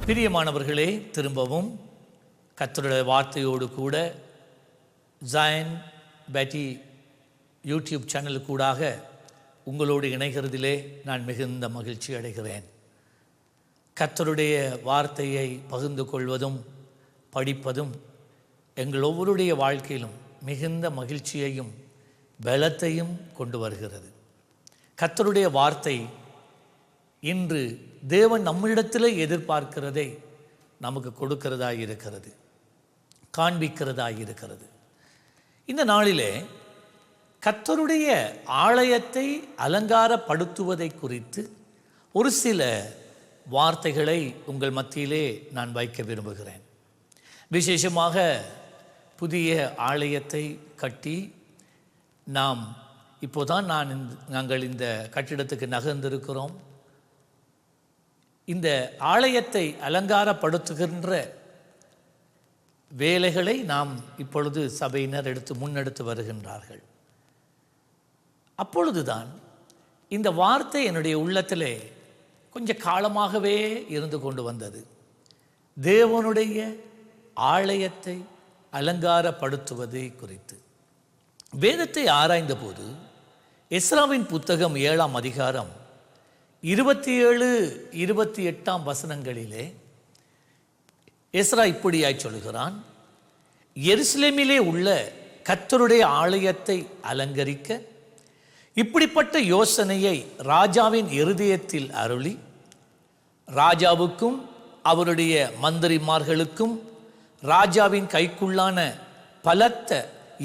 பிரியமானவர்களே, திரும்பவும் கர்த்தருடைய வார்த்தையோடு கூட ஜாயன் பேட்டி யூடியூப் சேனலுக்கூடாக உங்களோடு இணைகிறதிலே நான் மிகுந்த மகிழ்ச்சி அடைகிறேன். கர்த்தருடைய வார்த்தையை பகிர்ந்து கொள்வதும் படிப்பதும் எங்கள் ஒவ்வொருடைய வாழ்க்கையிலும் மிகுந்த மகிழ்ச்சியையும் பலத்தையும் கொண்டு வருகிறது. கர்த்தருடைய வார்த்தை இன்று தேவன் நம்மிடத்தில் எதிர்பார்க்கிறதை நமக்கு கொடுக்கிறதா இருக்கிறது, காண்பிக்கிறதா இருக்கிறது. இந்த நாளிலே கர்த்தருடைய ஆலயத்தை அலங்காரப்படுத்துவதை குறித்து ஒரு சில வார்த்தைகளை உங்கள் மத்தியிலே நான் வைக்க விரும்புகிறேன். விசேஷமாக புதிய ஆலயத்தை கட்டி நாங்கள் இந்த கட்டிடத்துக்கு நகர்ந்திருக்கிறோம். இந்த ஆலயத்தை அலங்காரப்படுத்துகின்ற வேலைகளை நாம் இப்பொழுது சபையினர் முன்னெடுத்து வருகின்றார்கள். அப்பொழுதுதான் இந்த வார்த்தை என்னுடைய உள்ளத்திலே கொஞ்சம் காலமாகவே இருந்து கொண்டு வந்தது. தேவனுடைய ஆலயத்தை அலங்காரப்படுத்துவதை குறித்து வேதத்தை ஆராய்ந்த போது எஸ்ராவின் புத்தகம் 7ஆம் அதிகாரம் 27-28 வசனங்களிலே எஸ்ரா இப்படியாய் சொல்கிறான்: எருசலேமிலே உள்ள கர்த்தருடைய ஆலயத்தை அலங்கரிக்க இப்படிப்பட்ட யோசனையை ராஜாவின் இருதயத்தில் அருளி, ராஜாவுக்கும் அவருடைய மந்திரிமார்களுக்கும் ராஜாவின் கைக்குள்ளான பலத்த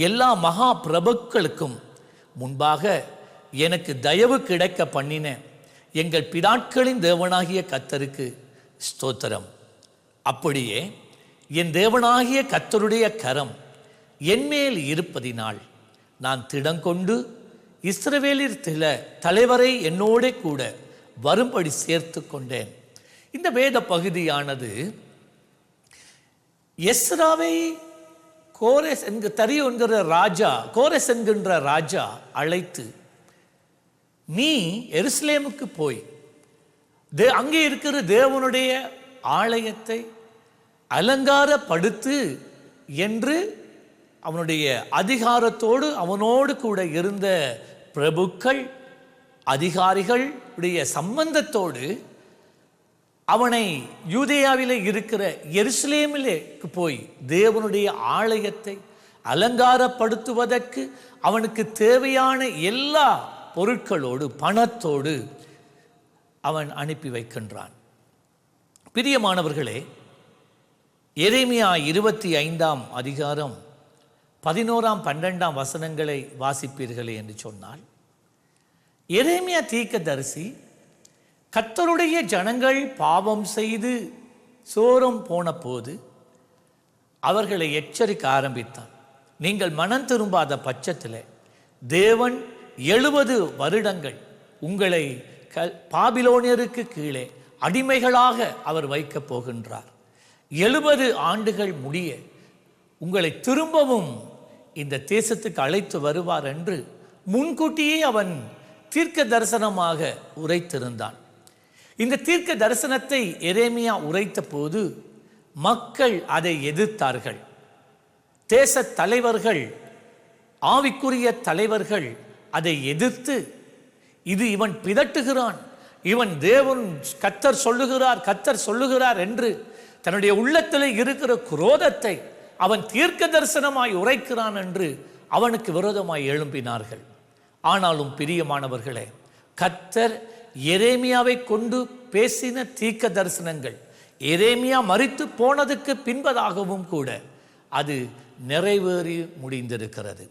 எல்லா மகா பிரபுக்களுக்கும் முன்பாக எனக்கு தயவு கிடைக்க பண்ணின எங்கள் பிதாக்களின் தேவனாகிய கர்த்தருக்கு ஸ்தோத்திரம். அப்படியே என் தேவனாகிய கர்த்தருடைய கரம் என்மேல் இருப்பதினால் நான் திடங்கொண்டு இஸ்ரவேலில் சில தலைவரை என்னோட கூட வரும்படி சேர்த்து கொண்டேன். இந்த வேத பகுதியானது எஸ்ராவை கோரேஸ் என்கின்ற ராஜா அழைத்து, நீ எருசலேமுக்கு போய் அங்கே இருக்கிற தேவனுடைய ஆலயத்தை அலங்காரப்படுத்து என்று அவனுடைய அதிகாரத்தோடு அவனோடு கூட இருந்த பிரபுக்கள் அதிகாரிகள் உடைய சம்பந்தத்தோடு அவனை யூதேயாவிலே இருக்கிற எருசலேமிலே போய் தேவனுடைய ஆலயத்தை அலங்காரப்படுத்துவதற்கு அவனுக்கு தேவையான எல்லா பொருட்களோடு பணத்தோடு அவன் அனுப்பி வைக்கின்றான். பிரியமானவர்களே, எரேமியா 25ஆம் அதிகாரம் 11-12 வசனங்களை வாசிப்பீர்களே என்று சொன்னால், எரேமியா தீர்க்கதரிசி கர்த்தருடைய ஜனங்கள் பாவம் செய்து சோரம் போன போது அவர்களை எச்சரிக்க ஆரம்பித்தான். நீங்கள் மனம் திரும்பாத பட்சத்தில் தேவன் 70 வருடங்கள் உங்களை பாபிலோனியருக்கு கீழே அடிமைகளாக அவர் வைக்கப் போகின்றார். 70 ஆண்டுகள் முடிய உங்களை திரும்பவும் இந்த தேசத்துக்கு அழைத்து வருவார் என்று முன்கூட்டியே அவன் தீர்க்க தரிசனமாக உரைத்திருந்தான். இந்த தீர்க்க தரிசனத்தை எரேமியா உரைத்த போது மக்கள் அதை எதிர்த்தார்கள். தேச தலைவர்கள், ஆவிக்குரிய தலைவர்கள் அதை எதிர்த்து, இது இவன் பிதட்டுகிறான், இவன் தேவன் கர்த்தர் சொல்லுகிறார் என்று தன்னுடைய உள்ளத்தில் இருக்கிற குரோதத்தை அவன் தீர்க்க தரிசனமாய் உரைக்கிறான் என்று அவனுக்கு விரோதமாய் எழும்பினார்கள். ஆனாலும் பிரியமானவர்களே, கர்த்தர் எரேமியாவை கொண்டு பேசின தீர்க்க தரிசனங்கள் எரேமியா மரித்து போனதுக்கு பின்பதாகவும் கூட அது நிறைவேறி முடிந்திருக்கிறது.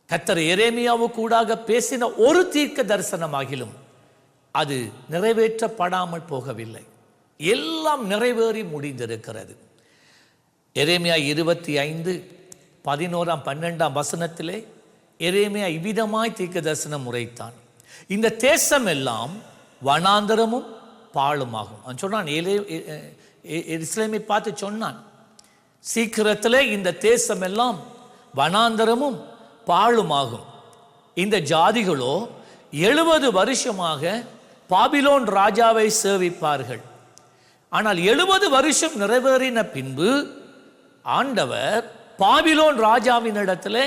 கர்த்தர் எரேமியாவுக்கூடாக பேசின ஒரு தீர்க்க தரிசனமாகிலும் அது நிறைவேற்றப்படாமல் போகவில்லை. எல்லாம் நிறைவேறி முடிந்திருக்கிறது. எரேமியா 25-11-12 வசனத்திலே எரேமியா இவ்விதமாய் தீர்க்க தரிசனம் உரைத்தான்: இந்த தேசம் எல்லாம் வனாந்தரமும் பாழுமாகும். அவன் சொன்னான், எருசலேமை பார்த்து சொன்னான், சீக்கிரத்திலே இந்த தேசம் எல்லாம் வனாந்தரமும் பாழுமாகும். இந்த ஜாதிகளோ 70 வருஷமாக பாபிலோன் ராஜாவை சேவிப்பார்கள். ஆனால் 70 வருஷம் நிறைவேறின பின்பு ஆண்டவர் பாபிலோன் ராஜாவினிடத்தில்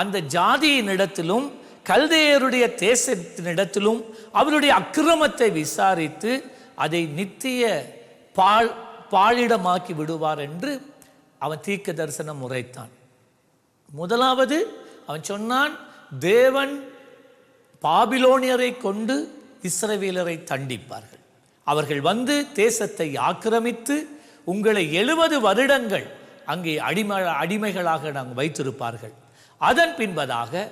அந்த ஜாதியினிடத்திலும் கல்தேயருடைய தேசத்தினிடத்திலும் அவருடைய அக்கிரமத்தை விசாரித்து அதை நித்திய பாழிடமாக்கி விடுவார் என்று அவன் தீர்க்க தரிசனம் உரைத்தான். முதலாவது அவன் சொன்னான், தேவன் பாபிலோனியரை கொண்டு இஸ்ரவேலரை தண்டிப்பார்கள். அவர்கள் வந்து தேசத்தை ஆக்கிரமித்து உங்களை 70 வருடங்கள் அங்கே அடிமைகளாக நாங்கள் வைத்திருப்பார்கள். அதன் பின்பதாக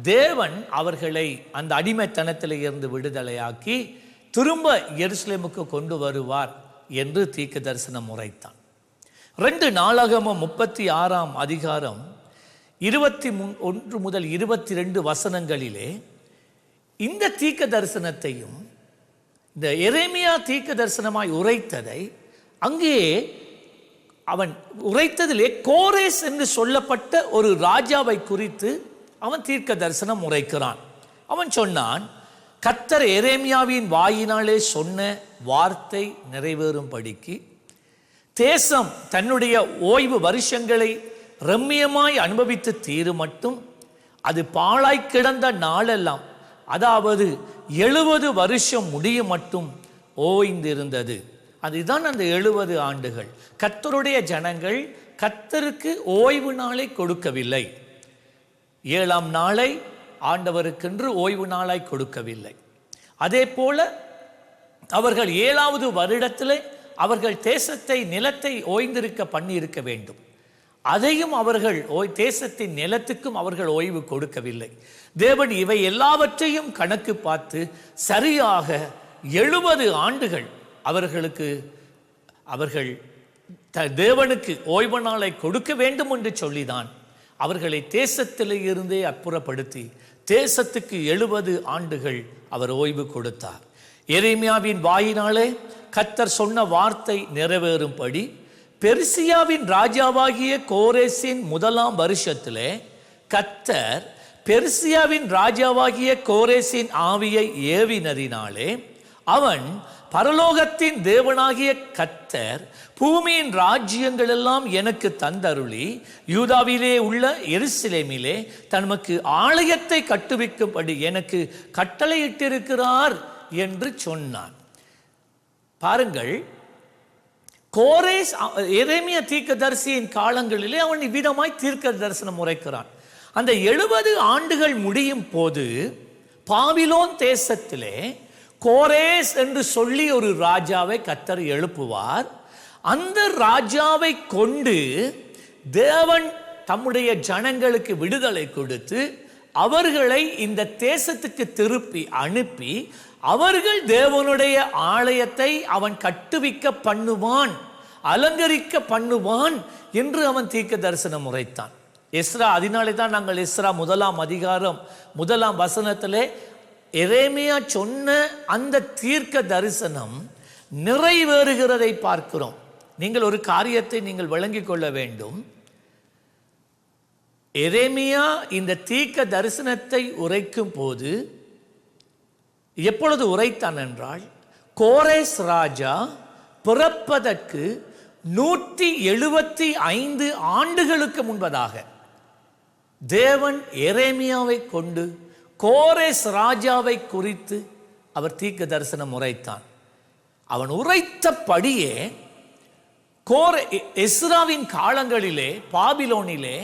தேவன் அவர்களை அந்த அடிமைத்தனத்தில் இருந்து விடுதலையாக்கி திரும்ப எருசலேமுக்கு கொண்டு வருவார் என்று தீர்க்க தரிசனம் உரைத்தான். 2 நாளாகமம் 36ஆம் அதிகாரம் 21 முதல் 22 வசனங்களிலே இந்த தீர்க்க தரிசனத்தையும் இந்த எரேமியா தீர்க்க தரிசனமாய் உரைத்ததை அங்கே அவன் உரைத்ததிலே கோரேஸ் என்று சொல்லப்பட்ட ஒரு ராஜாவை குறித்து அவன் தீர்க்க தரிசனம் உரைக்கிறான். அவன் சொன்னான், கர்த்தர் எரேமியாவின் வாயினாலே சொன்ன வார்த்தை நிறைவேறும்படிக்கு தேசம் தன்னுடைய ஓய்வு வருஷங்களை ரம்மியமாய் அனுபவித்து தீரு மட்டும் அது பாழாய் கிடந்த நாளெல்லாம், அதாவது 70 வருஷம் முடியும் மட்டும் ஓய்ந்திருந்தது. அதுதான் அந்த 70 ஆண்டுகள். கர்த்தருடைய ஜனங்கள் கர்த்தருக்கு ஓய்வு நாளை கொடுக்கவில்லை. 7ஆம் நாளை ஆண்டவருக்கென்று ஓய்வு நாளாய் கொடுக்கவில்லை. அதே போல அவர்கள் 7வது வருடத்திலே அவர்கள் தேசத்தை நிலத்தை ஓய்ந்திருக்க பண்ணி இருக்க வேண்டும். அதையும் அவர்கள் தேசத்தின் நிலத்துக்கும் அவர்கள் ஓய்வு கொடுக்கவில்லை. தேவன் இவை எல்லாவற்றையும் கணக்கு பார்த்து சரியாக 70 ஆண்டுகள் அவர்கள் தேவனுக்கு ஓய்வு நாளை கொடுக்க வேண்டும் என்று சொல்லிதான் அவர்களை தேசத்திலே இருந்தே அப்புறப்படுத்தி தேசத்துக்கு 70 ஆண்டுகள் அவர் ஓய்வு கொடுத்தார். எரேமியாவின் வாயினாலே கர்த்தர் சொன்ன வார்த்தை நிறைவேறும்படி பெர்சியாவின் ராஜாவாகிய கோரேசின் 1ஆம் வருஷத்திலே கர்த்தர் பெர்சியாவின் ராஜாவாகிய கோரேசின் ஆவியை ஏவினதினாலே அவன் பரலோகத்தின் தேவனாகிய கர்த்தர் பூமியின் ராஜ்யங்கள் எல்லாம் எனக்கு தந்தருளி யூதாவிலே உள்ள எருசலேமிலே தனக்கு ஆலயத்தை கட்டுவிக்கும்படி எனக்கு கட்டளையிட்டிருக்கிறார் என்று சொன்னான். பாருங்கள், கோரேஸ் எரேமியா தீர்க்கதரிசியின் காலங்களிலே அவன் இவ்விதமாய் தீர்க்க தரிசனம் உரைக்கிறான். அந்த 70 ஆண்டுகள் முடியும் போது பாபிலோன் தேசத்திலே கோரேஸ் என்று சொல்லி ஒரு ராஜாவை கர்த்தர் எழுப்புவார். அந்த ராஜாவை கொண்டு தேவன் தம்முடைய ஜனங்களுக்கு விடுதலை கொடுத்து அவர்களை இந்த தேசத்துக்கு திருப்பி அனுப்பி அவர்கள் தேவனுடைய ஆலயத்தை அவன் கட்டுவிக்க பண்ணுவான், அலங்கரிக்க பண்ணுவான் என்று அவன் தீர்க்க தரிசனம் உரைத்தான். எஸ்ரா, அதனாலே தான் நாங்கள் எஸ்ரா 1ஆம் அதிகாரம் 1ஆம் வசனத்திலே எரேமியா சொன்ன அந்த தீர்க்க தரிசனம் நிறைவேறுகிறதை பார்க்கிறோம். நீங்கள் ஒரு காரியத்தை நீங்கள் விளங்கிக் கொள்ள வேண்டும். எரேமியா இந்த தீர்க்க தரிசனத்தை உரைக்கும் போது எப்பொழுது உரைத்தான் என்றால், கோரேஸ் ராஜா பிறப்பதற்கு 175 ஆண்டுகளுக்கு முன்பதாக தேவன் எரேமியாவை கொண்டு கோரேஸ் ராஜாவை குறித்து அவர் தீர்க்க தரிசனம் உரைத்தான். அவன் உரைத்தபடியே எஸ்ராவின் காலங்களிலே பாபிலோனிலே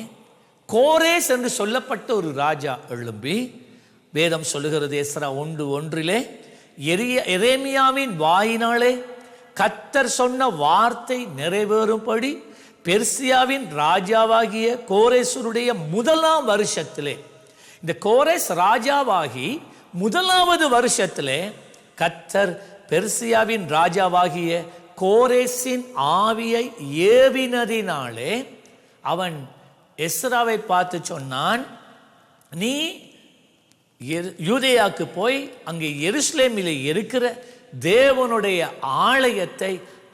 கோரேஸ் என்று சொல்லப்பட்ட ஒரு ராஜா எழும்பி, வேதம் சொல்லுகிறது எஸ்ரா 1:1 எரேமியாவின் வாயினாலே கர்த்தர் சொன்ன வார்த்தை நிறைவேறும்படி பெர்சியாவின் ராஜாவாகிய கோரேசருடைய 1ஆம் வருஷத்திலே, இந்த கோரேஸ் ராஜாவாகி 1வது வருஷத்திலே கர்த்தர் பெர்சியாவின் ராஜாவாகிய கோரேசின் ஆவியை ஏவினதினாலே அவன் எஸ்ராவை பார்த்து சொன்னான், நீ யூதேயாவுக்கு போய் அங்கே எருசலேமிலே இருக்கிற தேவனுடைய ஆலயத்தை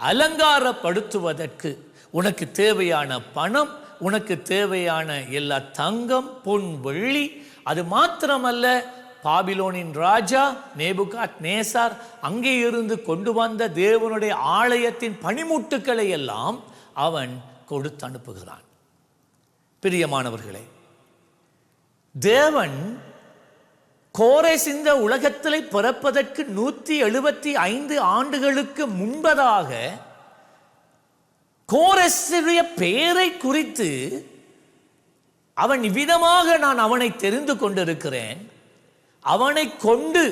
அலங்காரப்படுத்துவதற்கு உனக்கு தேவையான பணம், உனக்கு தேவையான எல்லா தங்கம் பொன் வெள்ளி, அது மாத்திரமல்ல பாபிலோனின் ராஜா நேபுகாத்நேசார் அங்கே இருந்து கொண்டு வந்த தேவனுடைய ஆலயத்தின் பணிமுட்டுக்களை எல்லாம் அவன் கொடுத்து அனுப்புகிறான். பிரியமானவர்களே, தேவன் கோரேஸ் இந்த உலகத்திலே பிறப்பதற்கு 175 ஆண்டுகளுக்கு முன்பதாக கோரேசுடைய பெயரை குறித்து அவன் இவ்விதமாக நான் அவனை தெரிந்து கொண்டிருக்கிறேன், அவனை கொண்டு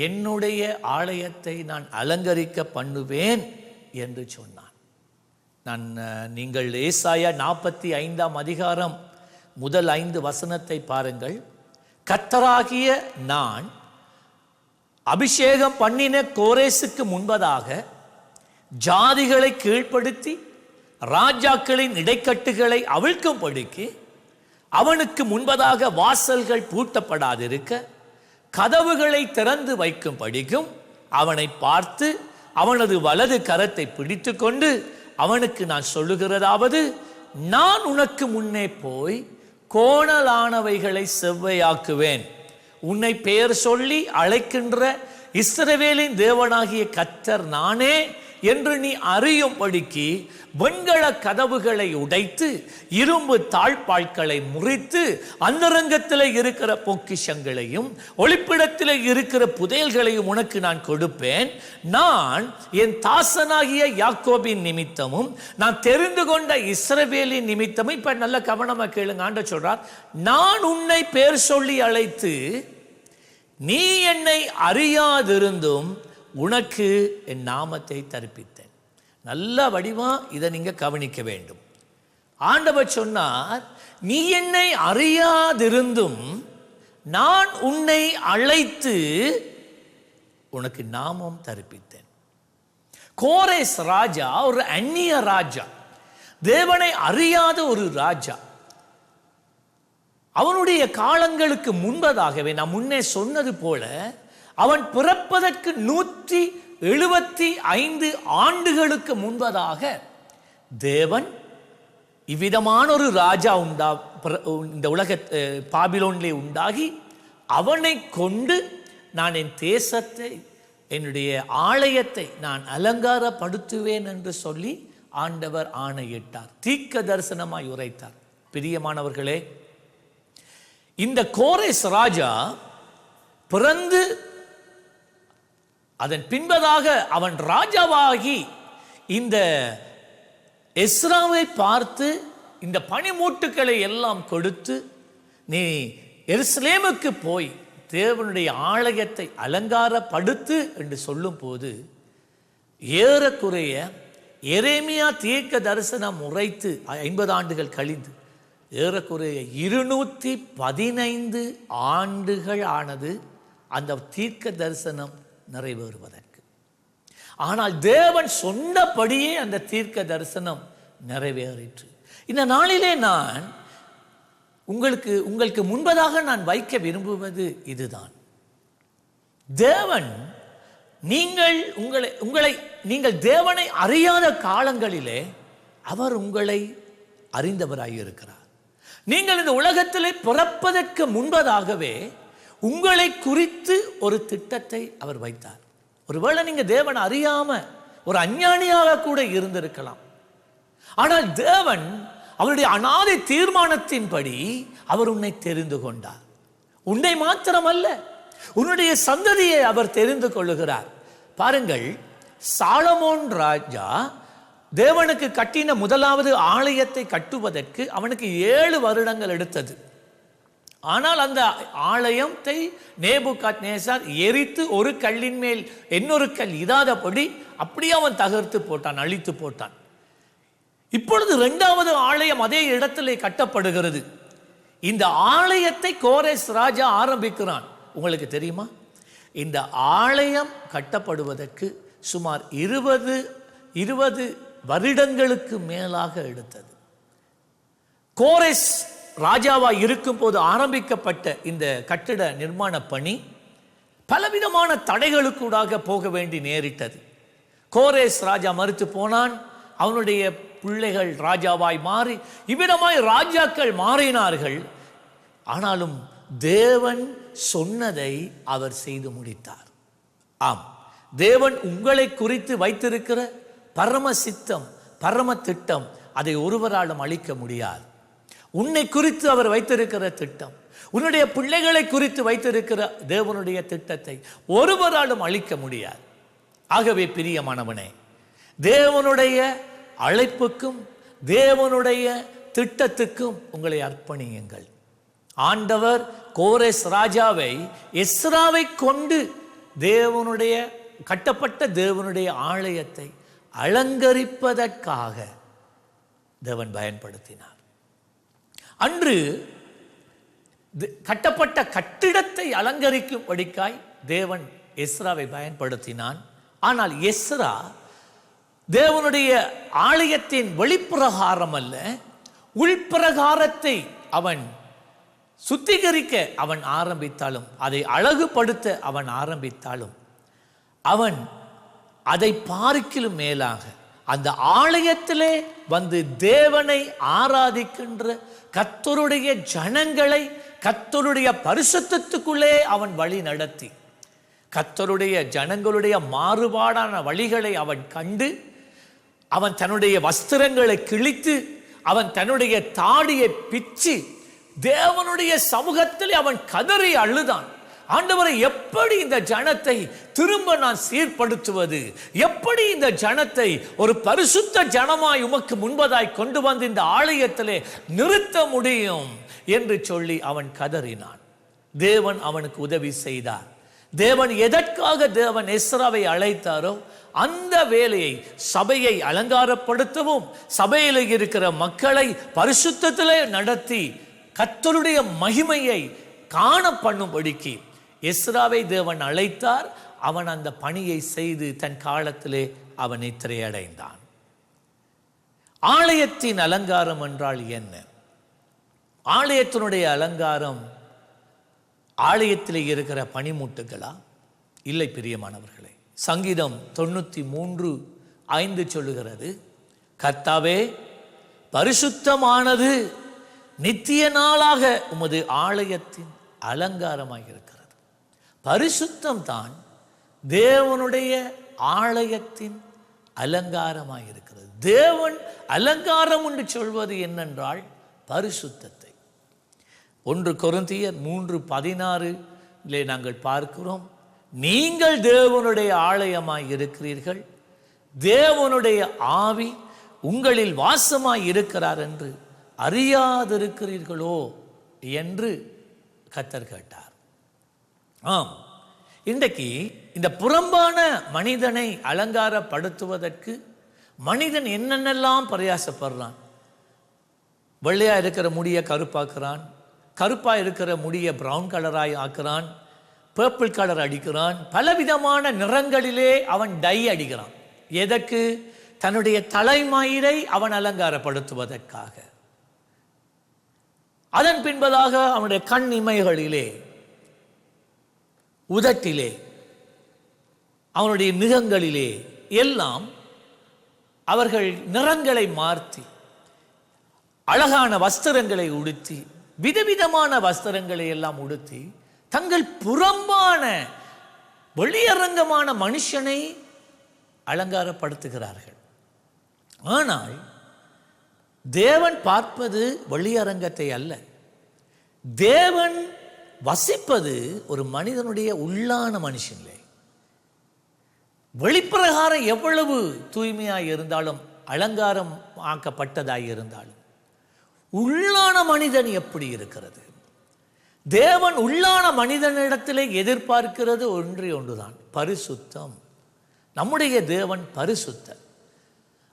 என்னுடைய ஆலயத்தை நான் அலங்கரிக்க பண்ணுவேன் என்று சொன்னான். நீங்கள் ஏசாயா 45 அதிகாரம் முதல் 5 வசனத்தை பாருங்கள். கர்த்தராகிய நான் அபிஷேகம் பண்ணின கோரேசுக்கு முன்பதாக ஜாதிகளை கீழ்ப்படுத்தி ராஜாக்களின் இடைக்கட்டுகளை அவிழ்க்கும்படிக்கு அவனுக்கு முன்பதாக வாசல்கள் பூட்டப்படாதிருக்க கதவுகளை திறந்து வைக்கும்படிக்கும் அவனை பார்த்து அவனது வலது கரத்தை பிடித்து கொண்டு அவனுக்கு நான் சொல்லுகிறதாவது, நான் உனக்கு முன்னே போய் கோணலானவைகளை செவ்வையாக்குவேன். உன்னை பெயர் சொல்லி அழைக்கின்ற இஸ்ரவேலின் தேவனாகிய கர்த்தர் நானே என்று நீ அறியும்படிக்கு வெண்கல கதவுகளை உடைத்து இரும்பு தாழ்பாள்களை முறித்து அந்தரங்கத்தில் இருக்கிற பொக்கிஷங்களையும் ஒளிப்பிடத்தில் இருக்கிற புதையல்களையும் உனக்கு நான் கொடுப்பேன். நான் என் தாசனாகிய யாக்கோபின் நிமித்தமும் நான் தெரிந்து கொண்ட இஸ்ரவேலின் நிமித்தமும், இப்ப நல்ல கவனமா கேளுங்க, ஆண்டவர் சொல்றார், நான் உன்னை பேர் சொல்லி அழைத்து நீ என்னை அறியாதிருந்தும் உனக்கு என் நாமத்தை தரிப்பித்தேன். நல்ல வடிவா இதை நீங்க கவனிக்க வேண்டும். ஆண்டவர் சொன்னார், நீ என்னை அறியாதிருந்தும் நான் உன்னை அழைத்து உனக்கு நாமம் தரிப்பித்தேன். கோரேஸ் ராஜா ஒரு அந்நிய ராஜா, தேவனை அறியாத ஒரு ராஜா. அவனுடைய காலங்களுக்கு முன்பதாகவே நான் முன்னே சொன்னது போல அவன் பிறப்பதற்கு 175 ஆண்டுகளுக்கு முன்பதாக தேவன் இவ்விதமான ஒரு ராஜா இந்த உலக பாபிலோனிலே உண்டாகி அவனை கொண்டு நான் என் தேசத்தை, என்னுடைய ஆலயத்தை நான் அலங்காரப்படுத்துவேன் என்று சொல்லி ஆண்டவர் ஆணையிட்டார், தீர்க்க தரிசனமாய் உரைத்தார். பிரியமானவர்களே, இந்த கோரேஸ் ராஜா பிறந்து அதன் பின்பதாக அவன் ராஜாவாகி இந்த எஸ்ராவை பார்த்து இந்த பணிமூட்டுக்களை எல்லாம் கொடுத்து நீ எருசலேமுக்கு போய் தேவனுடைய ஆலயத்தை அலங்காரப்படுத்து என்று சொல்லும் போது ஏறக்குறைய எரேமியா தீர்க்க தரிசனம் உரைத்து 50 ஆண்டுகள் கழிந்து ஏறக்குறைய 215 ஆண்டுகள் ஆனது அந்த தீர்க்க தரிசனம் நிறைவேறுவதற்கு. ஆனால் தேவன் சொன்னபடியே அந்த தீர்க்க தரிசனம் நிறைவேறிற்று. இந்த நாளிலே நான் உங்களுக்கு முன்பதாக நான் வைக்க விரும்புவது இதுதான். தேவன் நீங்கள் தேவனை அறியாத காலங்களிலே அவர் உங்களை அறிந்தவராயிருக்கிறார். நீங்கள் இந்த உலகத்திலே பிறப்பதற்கு முன்பதாகவே உங்களை குறித்து ஒரு திட்டத்தை அவர் வைத்தார். ஒருவேளை நீங்க தேவன் அறியாம ஒரு அஞ்ஞானியாக கூட இருந்திருக்கலாம். ஆனால் தேவன் அவருடைய அநாதை தீர்மானத்தின்படி அவர் உன்னை தெரிந்து கொண்டார். உன்னை மாத்திரமல்ல, உன்னுடைய சந்ததியை அவர் தெரிந்து கொள்ளுகிறார். பாருங்கள், சாலமோன் ராஜா தேவனுக்கு கட்டின முதலாவது ஆலயத்தை கட்டுவதற்கு அவனுக்கு 7 வருடங்கள் எடுத்தது. ஆனால் அந்த ஆலயத்தை நேபுகாத்நேசார் எரித்து ஒரு கல்லின் மேல் இன்னொரு கல் இதாதபடி அப்படியே அவன் தகர்த்து போட்டான், அழித்து போட்டான். இப்பொழுது 2வது ஆலயம் அதே இடத்திலே கட்டப்படுகிறது. இந்த ஆலயத்தை கோரேஸ் ராஜா ஆரம்பிக்கிறான். உங்களுக்கு தெரியுமா, இந்த ஆலயம் கட்டப்படுவதற்கு சுமார் 20 வருடங்களுக்கு மேலாக எடுத்தது. கோரேஸ் ராஜாவா இருக்கும் போது ஆரம்பிக்கப்பட்ட இந்த கட்டிட நிர்மாண பணி பலவிதமான தடைகளுக்கூடாக போக வேண்டி நேரிட்டது. கோரேஸ் ராஜா மறுத்து போனான். அவனுடைய பிள்ளைகள் ராஜாவாய் மாறி இவ்விதமாய் ராஜாக்கள் மாறினார்கள். ஆனாலும் தேவன் சொன்னதை அவர் செய்து முடித்தார். ஆம், தேவன் உங்களை குறித்து வைத்திருக்கிற பரம சித்தம், பரம திட்டம், அதை ஒருவராலும் அழிக்க முடியாது. உன்னை குறித்து அவர் வைத்திருக்கிற திட்டம், உன்னுடைய பிள்ளைகளை குறித்து வைத்திருக்கிற தேவனுடைய திட்டத்தை ஒருவராலும் அழிக்க முடியாது. ஆகவே பிரியமானவனே, தேவனுடைய அழைப்புக்கும் தேவனுடைய திட்டத்துக்கும் உங்களை அர்ப்பணியுங்கள். ஆண்டவர் கோரேஸ் ராஜாவை எஸ்ராவை கொண்டு தேவனுடைய கட்டப்பட்ட தேவனுடைய ஆலயத்தை அலங்கரிப்பதற்காக தேவன் பயன்படுத்தினார். அன்று கட்டப்பட்ட கட்டிடத்தை அலங்கரிக்கும்படிக்காய் தேவன் எஸ்ராவை பயன்படுத்தினான். ஆனால் எஸ்ரா தேவனுடைய ஆலயத்தின் வெளிப்பிரகாரம் அல்ல, உள்பிரகாரத்தை அவன் சுத்திகரிக்க அவன் ஆரம்பித்தாலும், அதை அழகுபடுத்த அவன் ஆரம்பித்தாலும், அவன் அதை பார்க்கிலும் மேலாக அந்த ஆலயத்திலே வந்து தேவனை ஆராதிக்கின்ற கர்த்தருடைய ஜனங்களை கர்த்தருடைய பரிசுத்தத்துக்குள்ளே அவன் வழி நடத்தி, கர்த்தருடைய ஜனங்களுடைய மாறுபாடான வழிகளை அவன் கண்டு, அவன் தன்னுடைய வஸ்திரங்களை கிழித்து, அவன் தன்னுடைய தாடியை பிச்சு தேவனுடைய சமூகத்தில் அவன் கதறி அழுதான். ஆண்டவரை, எப்படி இந்த ஜனத்தை திரும்ப நான் சீர்படுத்துவது? எப்படி இந்த ஜனத்தை ஒரு பரிசுத்த ஜனமாய் உமக்கு முன்பதாய் கொண்டு வந்து இந்த ஆலயத்திலே நிறுத்த முடியும் என்று சொல்லி அவன் கதறினான். தேவன் அவனுக்கு உதவி செய்தார். தேவன் எதற்காக தேவன் எஸ்ராவை அழைத்தாரோ அந்த வேலையை, சபையை அலங்காரப்படுத்தவும், சபையில் இருக்கிற மக்களை பரிசுத்தத்திலே நடத்தி கர்த்தருடைய மகிமையை காண பண்ணும்படிக்கு எஸ்ராவை தேவன் அழைத்தார். அவன் அந்த பணியை செய்து தன் காலத்திலே அவன் நித்திரையடைந்தான். ஆலயத்தின் அலங்காரம் என்றால் என்ன? ஆலயத்தினுடைய அலங்காரம் ஆலயத்திலே இருக்கிற பனிமூட்டுகளா? இல்லை பிரியமானவர்களே. சங்கீதம் 93:5 சொல்லுகிறது, கர்த்தாவே, பரிசுத்தமானது நித்திய நாளாக உமது ஆலயத்தின் அலங்காரமாக இருக்கிறது. பரிசுத்தம் தான் தேவனுடைய ஆலயத்தின் அலங்காரமாக இருக்கிறது. தேவன் அலங்காரம் என்று சொல்வது என்னென்றால் பரிசுத்தத்தை. 1 கொரிந்தியர் 3:16 நாங்கள் பார்க்கிறோம், நீங்கள் தேவனுடைய ஆலயமாய் இருக்கிறீர்கள், தேவனுடைய ஆவி உங்களில் வாசமாய் இருக்கிறார் என்று அறியாதிருக்கிறீர்களோ என்று கர்த்தர் கேட்டார். ஆம், இன்றைக்கு இந்த புறம்பான மனிதனை அலங்காரப்படுத்துவதற்கு மனிதன் என்னென்னலாம் பிரயாசப்படுறான். வெள்ளையா இருக்கிற முடியை கருப்பாக்குறான், கருப்பா இருக்கிற முடியை பிரவுன் கலராய் ஆக்குறான், பர்பிள் கலர் அடிக்கிறான், பலவிதமான நிறங்களிலே அவன் டை அடிக்கிறான். எதற்கு? தன்னுடைய தலைமயிரை அவன் அலங்காரப்படுத்துவதற்காக. அதன் பின்பதாக அவனுடைய கண் இமைகளிலே, உதட்டிலே, அவனுடைய நிறங்களிலே எல்லாம் அவர்கள் நிறங்களை மாற்றி அழகான வஸ்திரங்களை உடுத்தி, விதவிதமான வஸ்திரங்களை எல்லாம் உடுத்தி தங்கள் புறம்பான வெளியரங்கமான மனுஷனை அலங்காரப்படுத்துகிறார்கள். ஆனால் தேவன் பார்ப்பது வெளியரங்கத்தை அல்ல. தேவன் வசிப்பது ஒரு மனிதனுடைய உள்ளான மனுஷனிலே. வெளிப்பிரகாரம் எவ்வளவு தூய்மையாய் இருந்தாலும், அலங்காரம் ஆக்கப்பட்டதாய் இருந்தாலும், உள்ளான மனிதன் எப்படி இருக்கிறது? தேவன் உள்ளான மனிதனிடத்திலே எதிர்பார்க்கிறது ஒன்றுதான், பரிசுத்தம். நம்முடைய தேவன் பரிசுத்தர்.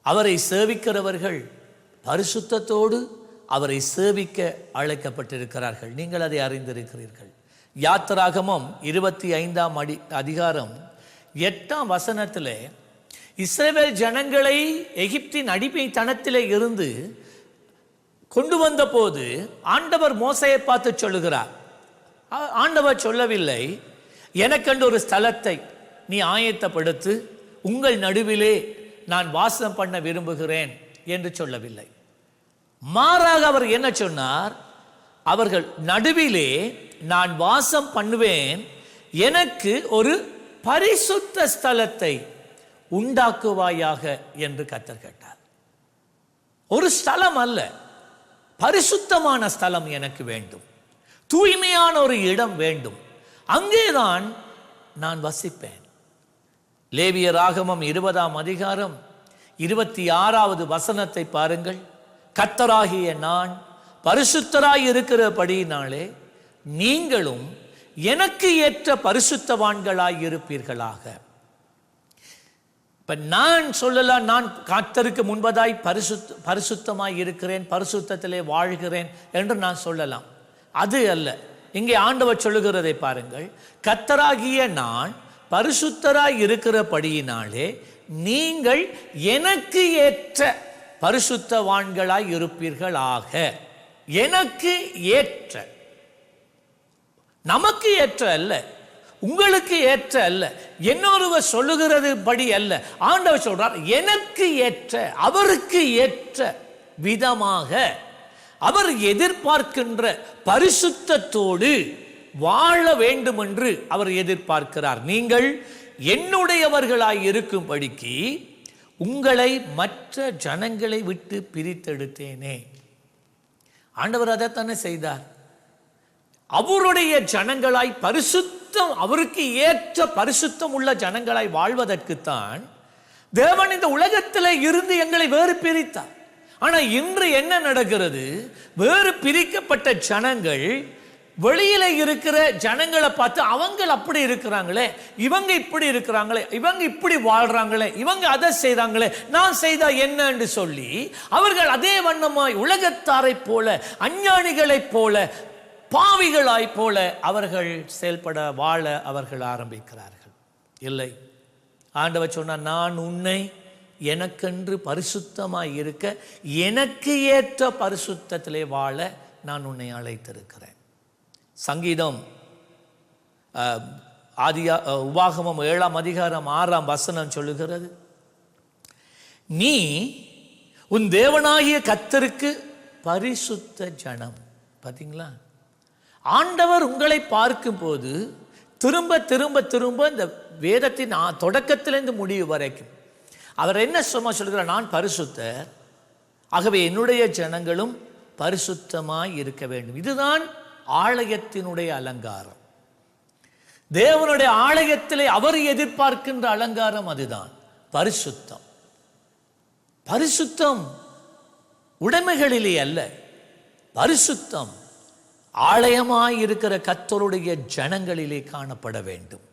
அவரை சேவிக்கிறவர்கள் பரிசுத்தத்தோடு அவரை சேவிக்க அழைக்கப்பட்டிருக்கிறார்கள். நீங்கள் அதை அறிந்திருக்கிறீர்கள். யாத்திராகமம் 25ஆம் அதிகாரம் 8ஆம் வசனத்திலே இஸ்ரவேல் ஜனங்களை எகிப்தின் அடிமைத்தனத்திலே இருந்து கொண்டு வந்த போது ஆண்டவர் மோசையை பார்த்து சொல்லுகிறார். ஆண்டவர் சொல்லவில்லை, எனக்கென்று ஒரு ஸ்தலத்தை நீ ஆயத்தப்படுத்து, உங்கள் நடுவிலே நான் வாசம் பண்ண விரும்புகிறேன் என்று சொல்லவில்லை. மாறாக அவர் என்ன சொன்னார்? அவர்கள் நடுவிலே நான் வாசம் பண்ணுவேன், எனக்கு ஒரு பரிசுத்த ஸ்தலத்தை உண்டாக்குவாயாக என்று கர்த்தர் கேட்டார். ஒரு ஸ்தலம் அல்ல, பரிசுத்தமான ஸ்தலம் எனக்கு வேண்டும், தூய்மையான ஒரு இடம் வேண்டும், அங்கேதான் நான் வசிப்பேன். லேவியராகமம் 20ஆம் அதிகாரம் 26வது வசனத்தை பாருங்கள். கர்த்தராகிய நான் பரிசுத்தராய் இருக்கிறபடியினாலே நீங்களும் எனக்கு ஏற்ற பரிசுத்தவான்களாய் இருப்பீர்களாக. இப்ப நான் சொல்லலாம், நான் கர்த்தருக்கு முன்பதாய் பரிசுத்தமாய் இருக்கிறேன், பரிசுத்தத்திலே வாழ்கிறேன் என்று நான் சொல்லலாம். அது அல்ல. இங்கே ஆண்டவர் சொல்லுகிறதை பாருங்கள். கர்த்தராகிய நான் பரிசுத்தராய் இருக்கிறபடியினாலே நீங்கள் எனக்கு ஏற்ற பரிசுத்தவான்களாய் இருப்பீர்களாக. எனக்கு ஏற்ற, நமக்கு ஏற்ற அல்ல, உங்களுக்கு ஏற்ற அல்ல, இன்னொருவர் சொல்லுகிறது படி அல்ல. ஆண்டவர் சொல்றார் எனக்கு ஏற்ற, அவருக்கு ஏற்ற விதமாக, அவர் எதிர்பார்க்கின்ற பரிசுத்தத்தோடு வாழ வேண்டும் என்று அவர் எதிர்பார்க்கிறார். நீங்கள் என்னுடையவர்களாய் இருக்கும்படிக்கு உங்களை மற்ற ஜனங்களை விட்டு பிரித்தெடுத்தேனே. ஆண்டவர் அதைத்தானே செய்தார். அவருடைய ஜனங்களாய் பரிசுத்தம், அவருக்கு ஏற்ற பரிசுத்தம் உள்ள ஜனங்களாய் வாழ்வதற்குத்தான் தேவன் இந்த உலகத்தில் இருந்து எங்களை வேறு பிரித்தார். ஆனா இன்று என்ன நடக்கிறது? வேறு பிரிக்கப்பட்ட ஜனங்கள் வெளியில இருக்கிற ஜனங்களை பார்த்து அவங்க அப்படி இருக்கிறாங்களே, இவங்க இப்படி இருக்கிறாங்களே, இவங்க இப்படி வாழ்றாங்களே, இவங்க அதை செய்றாங்களே, நான் செய்தா என்ன என்று சொல்லி அவர்கள் அதே வண்ணமாய் உலகத்தாரை போல, அஞ்ஞானிகளைப் போல, பாவிகளாய் போல அவர்கள் செயல்பட வாழ அவர்கள் ஆரம்பிக்கிறார்கள். இல்லை, ஆண்டவர் சொன்னார், நான் உன்னை எனக்கென்று பரிசுத்தமாய் இருக்க, எனக்கு ஏற்ற பரிசுத்தத்திலே வாழ நான் உன்னை அழைத்திருக்கிறேன். சங்கீதம் உபாகமம் 7ஆம் அதிகாரம் 6ஆம் வசனம் சொல்லுகிறது, நீ உன் தேவனாகிய கர்த்தருக்கு பரிசுத்த ஜனம். பார்த்தீங்களா? ஆண்டவர் உங்களை பார்க்கும் போது திரும்ப திரும்ப திரும்ப இந்த வேதத்தின் தொடக்கத்திலிருந்து முடிவு வரைக்கும் அவர் என்ன சொல்கிறார்? நான் பரிசுத்தர், ஆகவே என்னுடைய ஜனங்களும் பரிசுத்தமாய் இருக்க வேண்டும். இதுதான் ஆலயத்தினுடைய அலங்காரம். தேவனுடைய ஆலயத்திலே அவர் எதிர்பார்க்கின்ற அலங்காரம் அதுதான் பரிசுத்தம். பரிசுத்தம் உடைமைகளிலே அல்ல, பரிசுத்தம் ஆலயமாய் இருக்கிற கர்த்தருடைய ஜனங்களிலே காணப்பட வேண்டும்.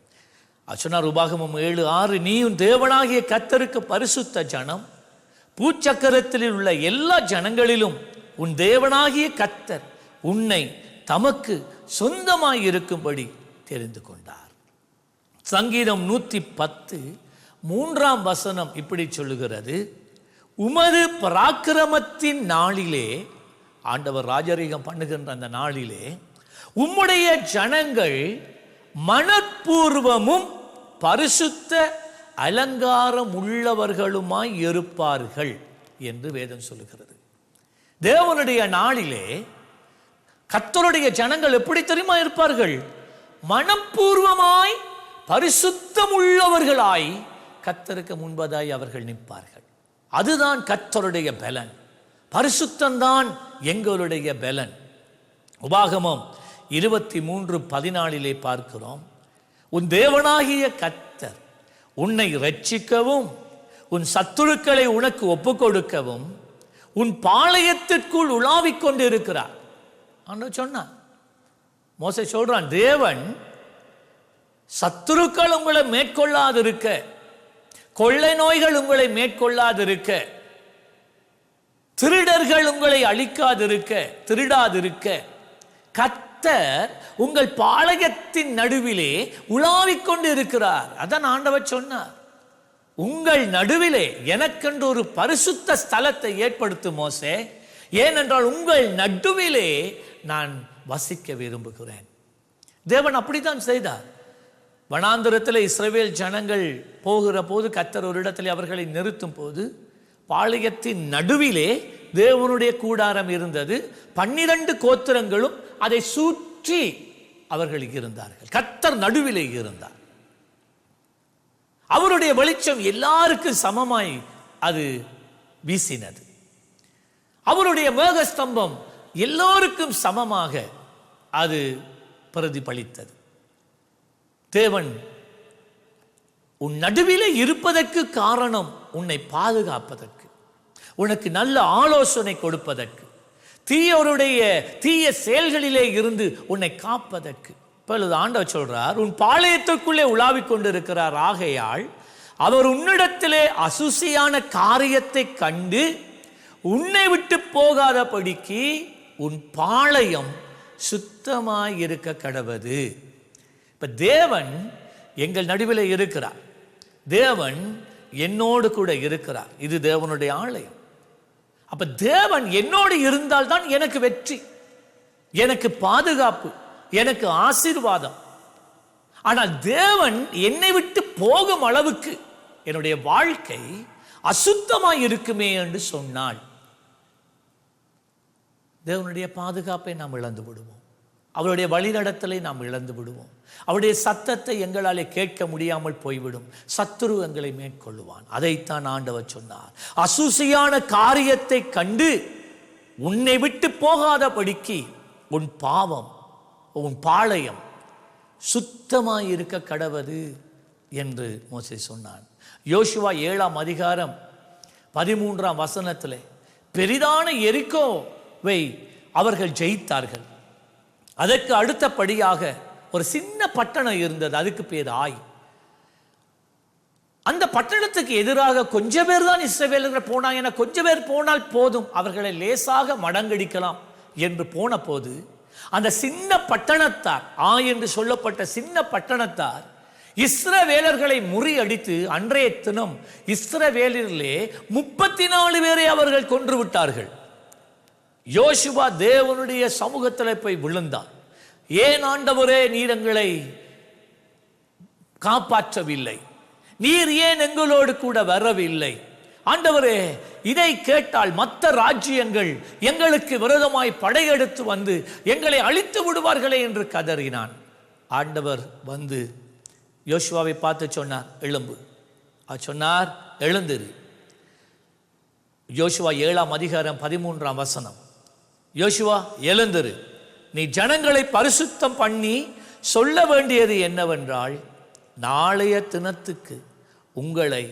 சொன்னார் உபாகமம் 7:6, நீயும் தேவனாகிய கர்த்தருக்கு பரிசுத்த ஜனம், பூச்சக்கரத்தில் உள்ள எல்லா ஜனங்களிலும் உன் தேவனாகிய கர்த்தர் உன்னை தமக்கு சொந்தமாய் இருக்கும்படி தெரிந்து கொண்டார். சங்கீதம் 110 3ஆம் வசனம் இப்படி சொல்லுகிறது, உமது பராக்கிரமத்தின் நாளிலே, ஆண்டவர் ராஜரீகம் பண்ணுகின்ற அந்த நாளிலே, உம்முடைய ஜனங்கள் மனப்பூர்வமும் பரிசுத்த அலங்காரம் உள்ளவர்களுமாய் இருப்பார்கள் என்று வேதம் சொல்லுகிறது. தேவனுடைய நாளிலே கர்த்தருடைய ஜனங்கள் எப்படி தெரியுமா இருப்பார்கள்? மனப்பூர்வமாய் பரிசுத்தம் உள்ளவர்களாய் கர்த்தருக்கு முன்பதாய் அவர்கள் நிற்பார்கள். அதுதான் கர்த்தருடைய பலன். பரிசுத்தம்தான் எங்களுடைய பலன். உபாகமம் 23:14 பார்க்கிறோம், உன் தேவனாகிய கர்த்தர் உன்னை இரட்சிக்கவும் உன் சத்துருக்களை உனக்கு ஒப்புக் கொடுக்கவும் உன் பாளையத்திற்குள் உலாவிக் கொண்டு இருக்கிறார். சொன்னார், மோசே சொல்றான், தேவன் சத்துருக்கள் உங்களை மேற்கொள்ளாதிருக்க, கொள்ளை நோய்கள் உங்களை மேற்கொள்ளாதிருக்க, திருடர்கள் உங்களை அழிக்காதிருக்க, திருடாதிருக்க, கர்த்தர் உங்கள் பாளையத்தின் நடுவிலே உலாவிக் கொண்டு இருக்கிறார். அதான் ஆண்டவர் சொன்னார், உங்கள் நடுவிலே எனக்கென்று ஒரு பரிசுத்த ஸ்தலத்தை ஏற்படுத்தும் மோசே, ஏனென்றால் உங்கள் நடுவிலே நான் வசிக்க விரும்புகிறேன். தேவன் அப்படித்தான் செய்தார். வனாந்திரத்தில் இஸ்ரவேல் ஜனங்கள் போகிற போது கர்த்தர் ஒரு இடத்தில் அவர்களை நிறுத்தும் போது பாளையத்தின் நடுவிலே தேவனுடைய கூடாரம் இருந்தது. 12 கோத்திரங்களும் அதை சுற்றி அவர்கள் இருந்தார்கள். கர்த்தர் நடுவிலே இருந்தார். அவருடைய வெளிச்சம் எல்லாருக்கும் சமமாய் அது வீசினது. அவருடைய மேகஸ்தம்பம் எல்லோருக்கும் சமமாக அது பிரதிபலித்தது. தேவன் உன் நடுவிலே இருப்பதற்கு காரணம் உன்னை பாதுகாப்பதற்கு, உனக்கு நல்ல ஆலோசனை கொடுப்பதற்கு, தீய செயல்களிலே இருந்து உன்னை காப்பதற்கு. இப்பொழுது ஆண்டவர் சொல்றார், உன் பாளையத்திற்குள்ளே உலாவிக் கொண்டிருக்கிறார். ஆகையால் அவர் உன்னிடத்திலே அசுசியான காரியத்தை கண்டு உன்னை விட்டு போகாதபடிக்கு உன் பாளையம் சுத்தமாயிருக்க கடவது. இப்ப தேவன் எங்கள் நடுவில் இருக்கிறார். தேவன் என்னோடு கூட இருக்கிறார். இது தேவனுடைய ஆலயம். அப்ப தேவன் என்னோடு இருந்தால் தான் எனக்கு வெற்றி, எனக்கு பாதுகாப்பு, எனக்கு ஆசீர்வாதம். ஆனால் தேவன் என்னை விட்டு போகும் அளவுக்கு என்னுடைய வாழ்க்கை அசுத்தமாய் இருக்குமே என்று சொன்னால் தேவனுடைய பாதுகாப்பை நாம் இழந்து விடுவோம். அவருடைய வழிநடத்தலை நாம் இழந்து விடுவோம். அவருடைய சத்தத்தை எங்களாலே கேட்க முடியாமல் போய்விடும். சத்துரு எங்களை மேற்கொள்ளுவான். அதைத்தான் ஆண்டவர் சொன்னார். அசூசியான காரியத்தை கண்டு உன்னை விட்டு போகாதபடிக்கு உன் பாவம், உன் பாளையம் சுத்தமாயிருக்க கடவது என்று மோசே சொன்னான். யோசுவா 7ஆம் அதிகாரம் 13ஆம் வசனத்திலே பெரிதான எரிகோவை அவர்கள் ஜெயித்தார்கள். அதற்கு அடுத்தபடியாக ஒரு சின்ன பட்டணம் இருந்தது, அதுக்கு பேர் ஆய். அந்த பட்டணத்துக்கு எதிராக கொஞ்சம் பேர் தான் இஸ்ரவேலர்கள் போனாங்க. என கொஞ்சம் பேர் போனால் போதும், அவர்களை லேசாக மடங்கடிக்கலாம் என்று போன போது அந்த சின்ன பட்டணத்தார், ஆய் என்று சொல்லப்பட்ட சின்ன பட்டணத்தார் இஸ்ரவேலர்களை முறியடித்து அன்றைய தினம் இஸ்ரவேலரிலே 34 பேரை அவர்கள் கொன்று விட்டார்கள். யோசுவா தேவனுடைய சமூகத்தில் போய் விழுந்தார். ஏன் ஆண்டவரே நீர் எங்களை காப்பாற்றவில்லை? நீர் ஏன் எங்களோடு கூட வரவில்லை? ஆண்டவரே, இதை கேட்டால் மற்ற ராஜ்யங்கள் எங்களுக்கு விரோதமாய் படையெடுத்து வந்து எங்களை அழித்து விடுவார்களே என்று கதறினான். ஆண்டவர் வந்து யோசுவாவை பார்த்து சொன்னார், எழும்பு. அவர் சொன்னார், எழுந்திரு. யோசுவா 7ஆம் அதிகாரம் 13ஆம் வசனம். யோசுவா, எழுந்திரு, நீ ஜனங்களை பரிசுத்தம் பண்ணி சொல்ல வேண்டியது என்னவென்றால், நாளைய தினத்துக்கு உங்களை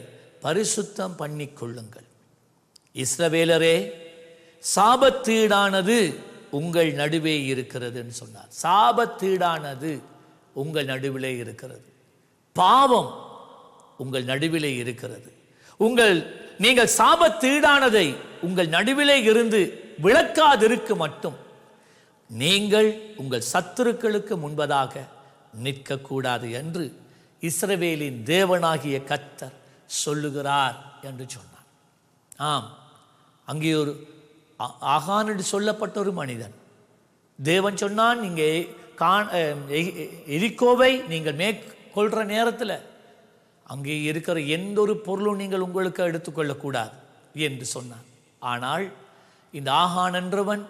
பரிசுத்தம் பண்ணி கொள்ளுங்கள். இஸ்ரவேலரே, சாபத்தீடானது உங்கள் நடுவே இருக்கிறது சொன்னார். சாபத்தீடானது உங்கள் நடுவிலே இருக்கிறது. பாவம் உங்கள் நடுவிலே இருக்கிறது. நீங்கள் சாபத்தீடானதை உங்கள் நடுவிலே இருந்து விளக்காதிருக்க மட்டும் நீங்கள் உங்கள் சத்துருக்களுக்கு முன்பதாக நிற்கக்கூடாது என்று இஸ்ரவேலின் தேவனாகிய கர்த்தர் சொல்லுகிறார் என்று சொன்னார். ஆம், அங்கே ஒரு ஆகான் என்று சொல்லப்பட்ட ஒரு மனிதன், தேவன் சொன்னான், நீங்கள் எரிகோவை நீங்கள் மேற்கொள்கிற நேரத்தில் அங்கே இருக்கிற எந்த ஒரு பொருளும் நீங்கள் உங்களுக்கு எடுத்துக்கொள்ளக்கூடாது என்று சொன்னார். ஆனால் இந்த ஆகான் என்றவன்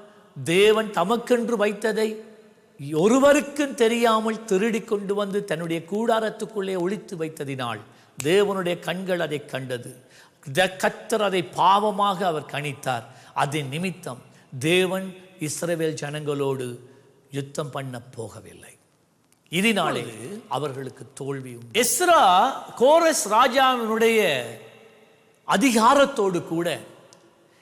தேவன் தமக்கென்று வைத்ததை ஒருவருக்கும் தெரியாமல் திருடி கொண்டு வந்து தன்னுடைய கூடாரத்துக்குள்ளே ஒளித்து வைத்ததினால் தேவனுடைய கண்கள் அதை கண்டது. கர்த்தர் அதை பாவமாக அவர் கணித்தார். அதன் நிமித்தம் தேவன் இஸ்ரவேல் ஜனங்களோடு யுத்தம் பண்ண போகவில்லை. இதனாலே அவர்களுக்கு தோல்வி. எஸ்ரா கோரஸ் ராஜாவினுடைய அதிகாரத்தோடு கூட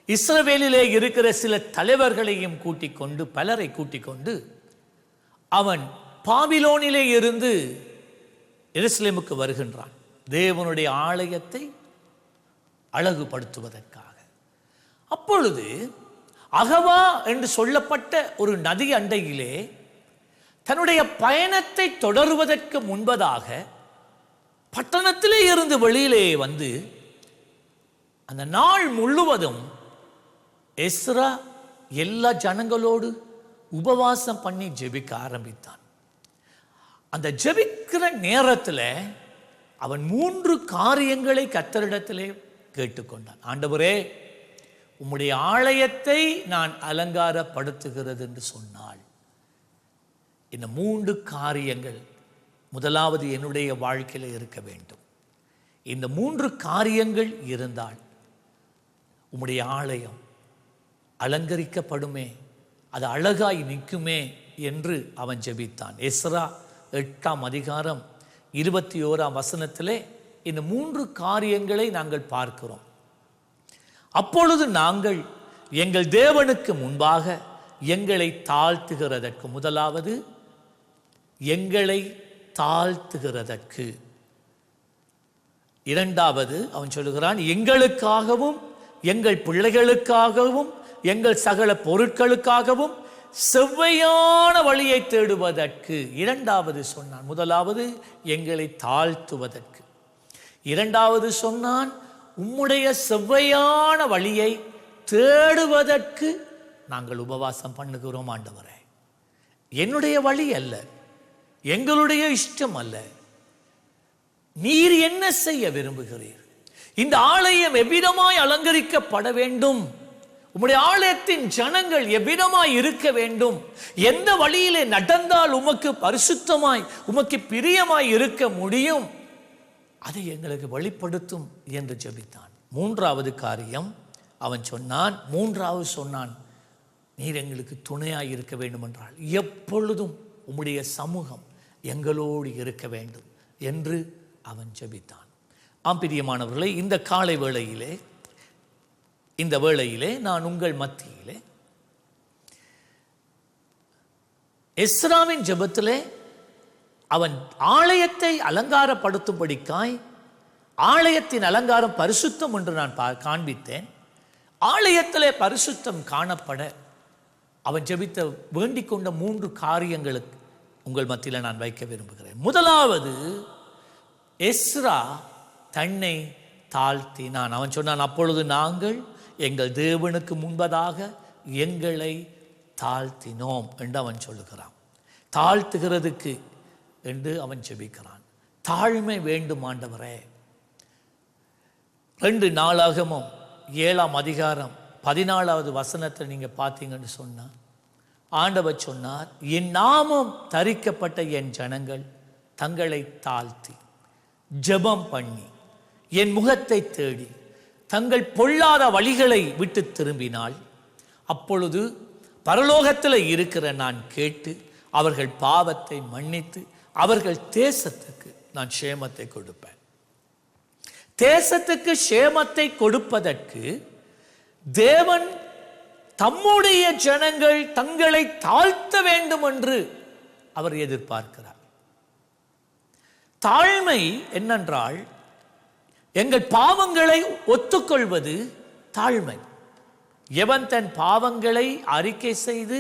இஸ்ரவேலிலே இருக்கிற சில தலைவர்களையும் கூட்டிக் கொண்டு, பலரை கூட்டிக் கொண்டு அவன் பாபிலோனிலே இருந்து எருசலேமுக்கு வருகின்றான், தேவனுடைய ஆலயத்தை அழகுபடுத்துவதற்காக. அப்பொழுது அகவா என்று சொல்லப்பட்ட ஒரு நதி அண்டையிலே தன்னுடைய பயணத்தை தொடருவதற்கு முன்பதாக பட்டணத்திலே இருந்து வெளியிலே வந்து அந்த நாள் முழுவதும் எஸ்ரா எல்லா ஜனங்களோடு உபவாசம் பண்ணி ஜெபிக்க ஆரம்பித்தான். அந்த ஜெபிக்கிற நேரத்தில் அவன் 3 காரியங்களை கர்த்தரிடத்திலே கேட்டுக்கொண்டான். ஆண்டவரே, உம்முடைய ஆலயத்தை நான் அலங்காரப்படுத்துகிறது என்று சொன்னாள். இந்த 3 காரியங்கள் முதலாவது என்னுடைய வாழ்க்கையில் இருக்க வேண்டும். இந்த 3 காரியங்கள் இருந்தால் உம்முடைய ஆலயம் அலங்கரிக்கப்படுமே, அது அழகாய் நிற்குமே என்று அவன் ஜெபித்தான். எஸ்ரா 8ஆம் அதிகாரம் 21ஆம் வசனத்திலே இந்த 3 காரியங்களை நாங்கள் பார்க்கிறோம். அப்பொழுது நாங்கள் எங்கள் தேவனுக்கு முன்பாக எங்களை தாழ்த்துகிறதற்கு, முதலாவது எங்களை தாழ்த்துகிறதற்கு, இரண்டாவது அவன் சொல்லுகிறான் எங்களுக்காகவும் எங்கள் பிள்ளைகளுக்காகவும் எங்கள் சகல பொருட்களுக்காகவும் செவ்வையான வழியை தேடுவதற்கு. இரண்டாவது சொன்னான், முதலாவது எங்களை தாழ்த்துவதற்கு, இரண்டாவது சொன்னான் உம்முடைய செவ்வையான வழியை தேடுவதற்கு நாங்கள் உபவாசம் பண்ணுகிறோம் ஆண்டவரே. என்னுடைய வழி அல்ல, எங்களுடைய இஷ்டம் அல்ல, நீர் என்ன செய்ய விரும்புகிறீர்? இந்த ஆலயம் எவ்விதமாய் அலங்கரிக்கப்பட வேண்டும், உம்முடைய ஆலயத்தின் ஜனங்கள் எவ்விதமாய் இருக்க வேண்டும், எந்த வழியிலே நடந்தால் உமக்கு பரிசுத்தமாய் உமக்கு பிரியமாய் இருக்க முடியும், அதை எங்களுக்கு வெளிப்படுத்தும் என்று ஜெபித்தான். மூன்றாவது காரியம் அவன் சொன்னான், மூன்றாவது சொன்னான் நீர் எங்களுக்கு துணையாய் இருக்க வேண்டும் என்றால் எப்பொழுதும் உம்முடைய சமூகம் எங்களோடு இருக்க வேண்டும் என்று அவன் ஜெபித்தான். ஆம் பிரியமானவர்களே, இந்த காலை வேளையிலே, இந்த வேளையிலே நான் உங்கள் மத்தியிலே எஸ்ராவின் ஜெபத்திலே அவன் ஆலயத்தை அலங்காரப்படுத்தும்படிக்காய், ஆலயத்தின் அலங்காரம் பரிசுத்தம் என்று நான் காண்பித்தேன். ஆலயத்திலே பரிசுத்தம் காணப்பட அவன் ஜெபித்த வேண்டிக் கொண்ட 3 காரியங்களுக்கு உங்கள் மத்தியில் நான் வைக்க விரும்புகிறேன். முதலாவது, எஸ்ரா தன்னை தாழ்த்தினான். அவன் சொன்னான் அப்பொழுது நாங்கள் எங்கள் தேவனுக்கு முன்பதாக எங்களை தாழ்த்தினோம் என்று அவன் சொல்லுகிறான். தாழ்த்துகிறதுக்கு என்று அவன் ஜெபிக்கிறான். தாழ்மை வேண்டும் ஆண்டவரே. 2 நாளாகமும் 7ஆம் அதிகாரம் 14வது வசனத்தை நீங்க பார்த்தீங்கன்னு சொன்னா, ஆண்டவர் சொன்னார், என் நாமம் தரிக்கப்பட்ட என் ஜனங்கள் தங்களை தாழ்த்தி ஜெபம் பண்ணி என் முகத்தை தேடி தங்கள் பொல்லாத வழிகளை விட்டு திரும்பினால் அப்பொழுது பரலோகத்தில் இருக்கிற நான் கேட்டு அவர்கள் பாவத்தை மன்னித்து அவர்கள் தேசத்துக்கு நான் சேமத்தை கொடுப்பேன். தேசத்துக்கு சேமத்தை கொடுப்பதற்கு தேவன் தம்முடைய ஜனங்கள் தங்களை தாழ்த்த வேண்டும் என்று அவர் எதிர்பார்க்கிறார். தாழ்மை என்னென்றால் எங்கள் பாவங்களை ஒத்துக்கொள்வது தாழ்மை. எவன் தன் பாவங்களை அறிக்கை செய்து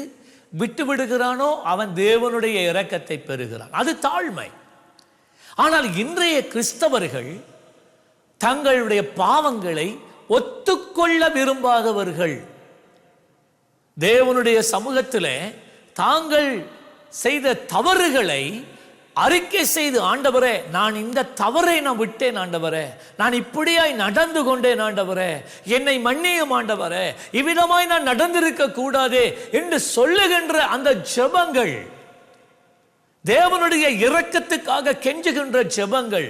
விட்டுவிடுகிறானோ அவன் தேவனுடைய இரக்கத்தை பெறுகிறான், அது தாழ்மை. ஆனால் இன்றைய கிறிஸ்தவர்கள் தங்களுடைய பாவங்களை ஒத்துக்கொள்ள விரும்பாதவர்கள். தேவனுடைய சமூகத்தில் தாங்கள் செய்த தவறுகளை அறிக்கை செய்து, ஆண்டவரே நான் இந்த தவறை நான் விட்டேன், ஆண்டவரே நான் இப்படியாய் நடந்து கொண்டேன், ஆண்டவரே என்னை மன்னியும், ஆண்டவரே இவ்விதமாய் நான் நடந்திருக்க கூடாதே என்று சொல்லுகின்ற அந்த ஜெபங்கள், தேவனுடைய இரக்கத்துக்காக கெஞ்சுகின்ற ஜெபங்கள்,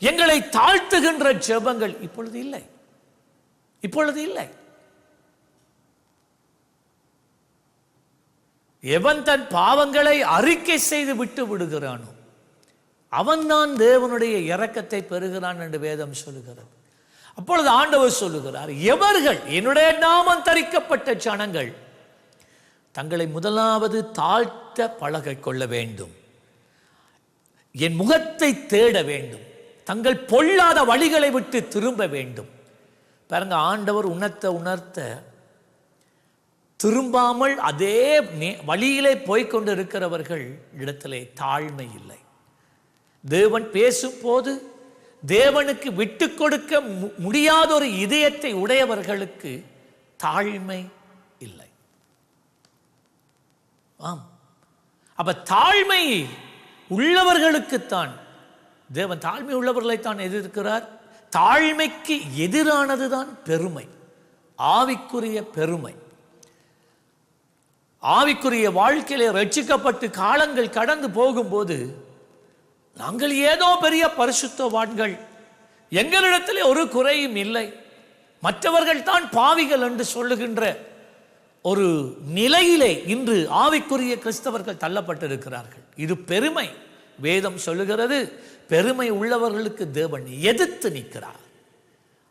எங்களை தாழ்த்துகின்ற ஜெபங்கள் இப்பொழுது இல்லை, இப்பொழுது இல்லை. எவன் தன் பாவங்களை அறிக்கை செய்து விட்டு விடுகிறானோ அவன்தான் தேவனுடைய இரக்கத்தை பெறுகிறான் என்று வேதம் சொல்லுகிறது. அப்பொழுது ஆண்டவர் சொல்லுகிறார், எவர்கள் என்னுடைய நாமம் தரிக்கப்பட்ட ஜனங்கள் தங்களை முதலாவது தாழ்த்த பழகிக் கொள்ள வேண்டும், என் முகத்தை தேட வேண்டும், தங்கள் பொல்லாத வழிகளை விட்டு திரும்ப வேண்டும். பாருங்க, ஆண்டவர் உணர்த்த திரும்பாமல் அதே வழியிலே போய்கொண்டு இருக்கிறவர்கள் இடத்திலே தாழ்மை இல்லை. தேவன் பேசும்போது தேவனுக்கு விட்டு கொடுக்க முடியாத ஒரு இதயத்தை உடையவர்களுக்கு தாழ்மை இல்லை. ஆம், அப்ப தாழ்மை உள்ளவர்களுக்குத்தான் தேவன் தாழ்மை உள்ளவர்களைத்தான் எதிர்க்கிறார். தாழ்மைக்கு எதிரானதுதான் பெருமை, ஆவிக்குரிய பெருமை. ஆவிக்குரிய வாழ்க்கையிலே ரட்சிக்கப்பட்டு காலங்கள் கடந்து போகும்போது நாங்கள் ஏதோ பெரிய பரிசுத்தவான்கள், எங்களிடத்திலே ஒரு குறையும் இல்லை, மற்றவர்கள் தான் பாவிகள் என்று சொல்லுகின்ற ஒரு நிலையிலே இன்று ஆவிக்குரிய கிறிஸ்தவர்கள் தள்ளப்பட்டிருக்கிறார்கள். இது பெருமை. வேதம் சொல்லுகிறது, பெருமை உள்ளவர்களுக்கு தேவன் எதிர்த்து நிற்கிறார்.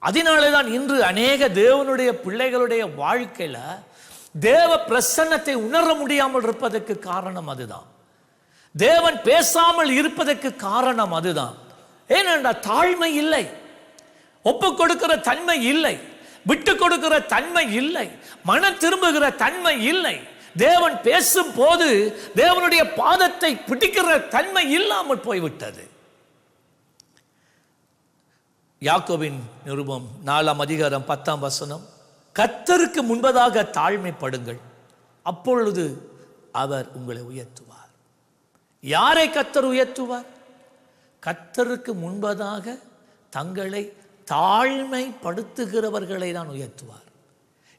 அதனாலே தான் இன்று அநேக தேவனுடைய பிள்ளைகளுடைய வாழ்க்கையில தேவ பிரசன்னத்தை உணர முடியாமல் இருப்பதற்கு காரணம் அதுதான். தேவன் பேசாமல் இருப்பதற்கு காரணம் அதுதான். ஏனென்றால் தாழ்மை இல்லை, ஒப்பு கொடுக்கிற தன்மை இல்லை, விட்டு கொடுக்கிற தன்மை இல்லை, மன திரும்புகிற தன்மை இல்லை. தேவன் பேசும் போது தேவனுடைய பாதத்தை பிடிக்கிற தன்மை இல்லாமல் போய்விட்டது. யாக்கோபின் நிருபம் 4ஆம் அதிகாரம் 10ஆம் வசனம், கர்த்தருக்கு முன்பதாக தாழ்மைப்படுங்கள், அப்பொழுது அவர் உங்களை உயர்த்துவார். யாரை கர்த்தர் உயர்த்துவார்? கர்த்தருக்கு முன்பதாக தங்களை தாழ்மைப்படுத்துகிறவர்களை தான் உயர்த்துவார்.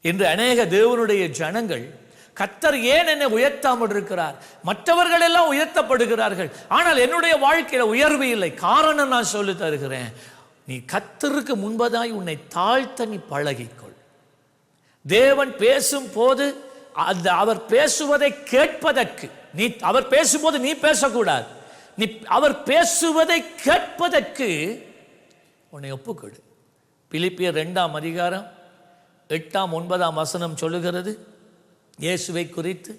இன்று அநேக தேவனுடைய ஜனங்கள், கர்த்தர் ஏன் என்னை உயர்த்தாமல் இருக்கிறார், மற்றவர்கள் எல்லாம் உயர்த்தப்படுகிறார்கள், ஆனால் என்னுடைய வாழ்க்கையில உயர்வு இல்லை. காரணம் நான் சொல்லி தருகிறேன். நீ கர்த்தருக்கு முன்பதாய் உன்னை தாழ்த்த நீ பழகிக்கொள். தேவன் பேசும் போது அவர் பேசுவதை கேட்பதற்கு, நீ அவர் பேசும்போது நீ பேசக்கூடாது, நீ அவர் பேசுவதை கேட்பதற்கு உன்னை ஒப்புக்கொடு. பிலிப்பியர் 2ஆம் அதிகாரம் 8ஆம் 9ஆம் வசனம் சொல்லுகிறது, இயேசுவை குறித்து,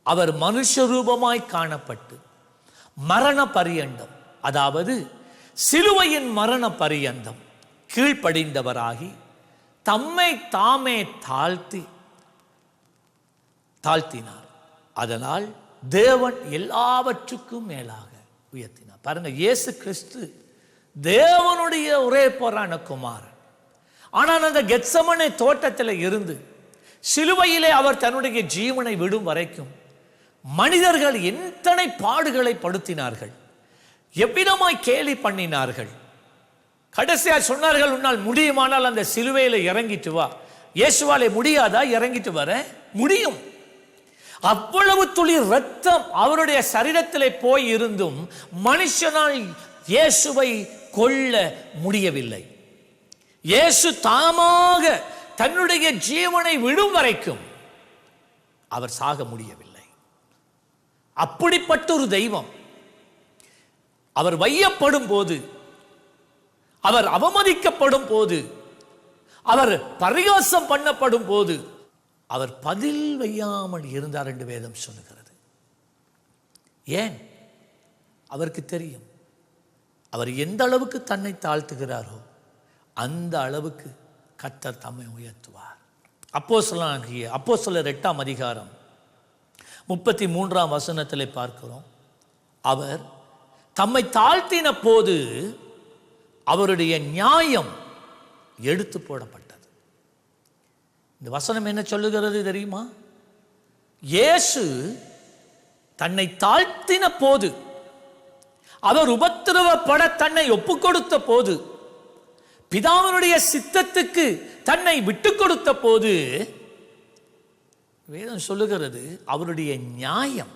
அவர் மனுஷ ரூபமாய் காணப்பட்டு மரண பரியந்தம், அதாவது சிலுவையின் மரண பரியந்தம் கீழ்ப்படிந்தவராகி தம்மை தாமே தாழ்த்தினார். அதனால் தேவன் எல்லாவற்றுக்கும் மேலாக உயர்த்தினார். பாருங்க, இயேசு கிறிஸ்து தேவனுடைய ஒரே பேரான குமாரன். ஆனால் அந்த கெத்சமனே தோட்டத்தில் இருந்து சிலுவையிலே அவர் தன்னுடைய ஜீவனை விடும் வரைக்கும் மனிதர்கள் எத்தனை பாடுகளை படுத்தினார்கள், எவ்விதமாய் கேலி பண்ணினார்கள். கடைசியா சொன்னார்கள், உன்னால் முடியுமானால் அந்த சிலுவையில இறங்கிட்டு வா. இயேசுவாலே முடியாதா? இறங்கிட்டு வர முடியும். அவ்வளவு துளி ரத்தம் அவருடைய சரீரத்திலே போய் இருந்தும் மனுஷனால் இயேசுவை கொல்ல முடியவில்லை. இயேசு தாமாக தன்னுடைய ஜீவனை விடும் வரைக்கும் அவர் சாக முடியவில்லை. அப்படிப்பட்ட ஒரு தெய்வம் அவர் வையப்படும் போது, அவர் அவமதிக்கப்படும் போது, அவர் பரிகாசம் பண்ணப்படும் போது அவர் பதில் வையாமல் இருந்தார் என்று வேதம் சொல்லுகிறது. ஏன்? அவருக்கு தெரியும், அவர் எந்த அளவுக்கு தன்னை தாழ்த்துகிறாரோ அந்த அளவுக்கு கர்த்தர் தம்மை உயர்த்துவார். அப்போஸ்தலர் 8ஆம் அதிகாரம் 33ஆம் வசனத்திலே பார்க்கிறோம், அவர் தம்மை தாழ்த்தின போது அவருடைய நியாயம் எடுத்து போடப்பட்டது. இந்த வசனம் என்ன சொல்லுகிறது தெரியுமா? இயேசு தன்னை தாழ்த்தின போது, அவர் உபத்திரவப்பட தன்னை ஒப்புக் கொடுத்த போது, பிதாவினுடைய சித்தத்துக்கு தன்னை விட்டு கொடுத்த போது, வேதம் சொல்லுகிறது அவருடைய நியாயம்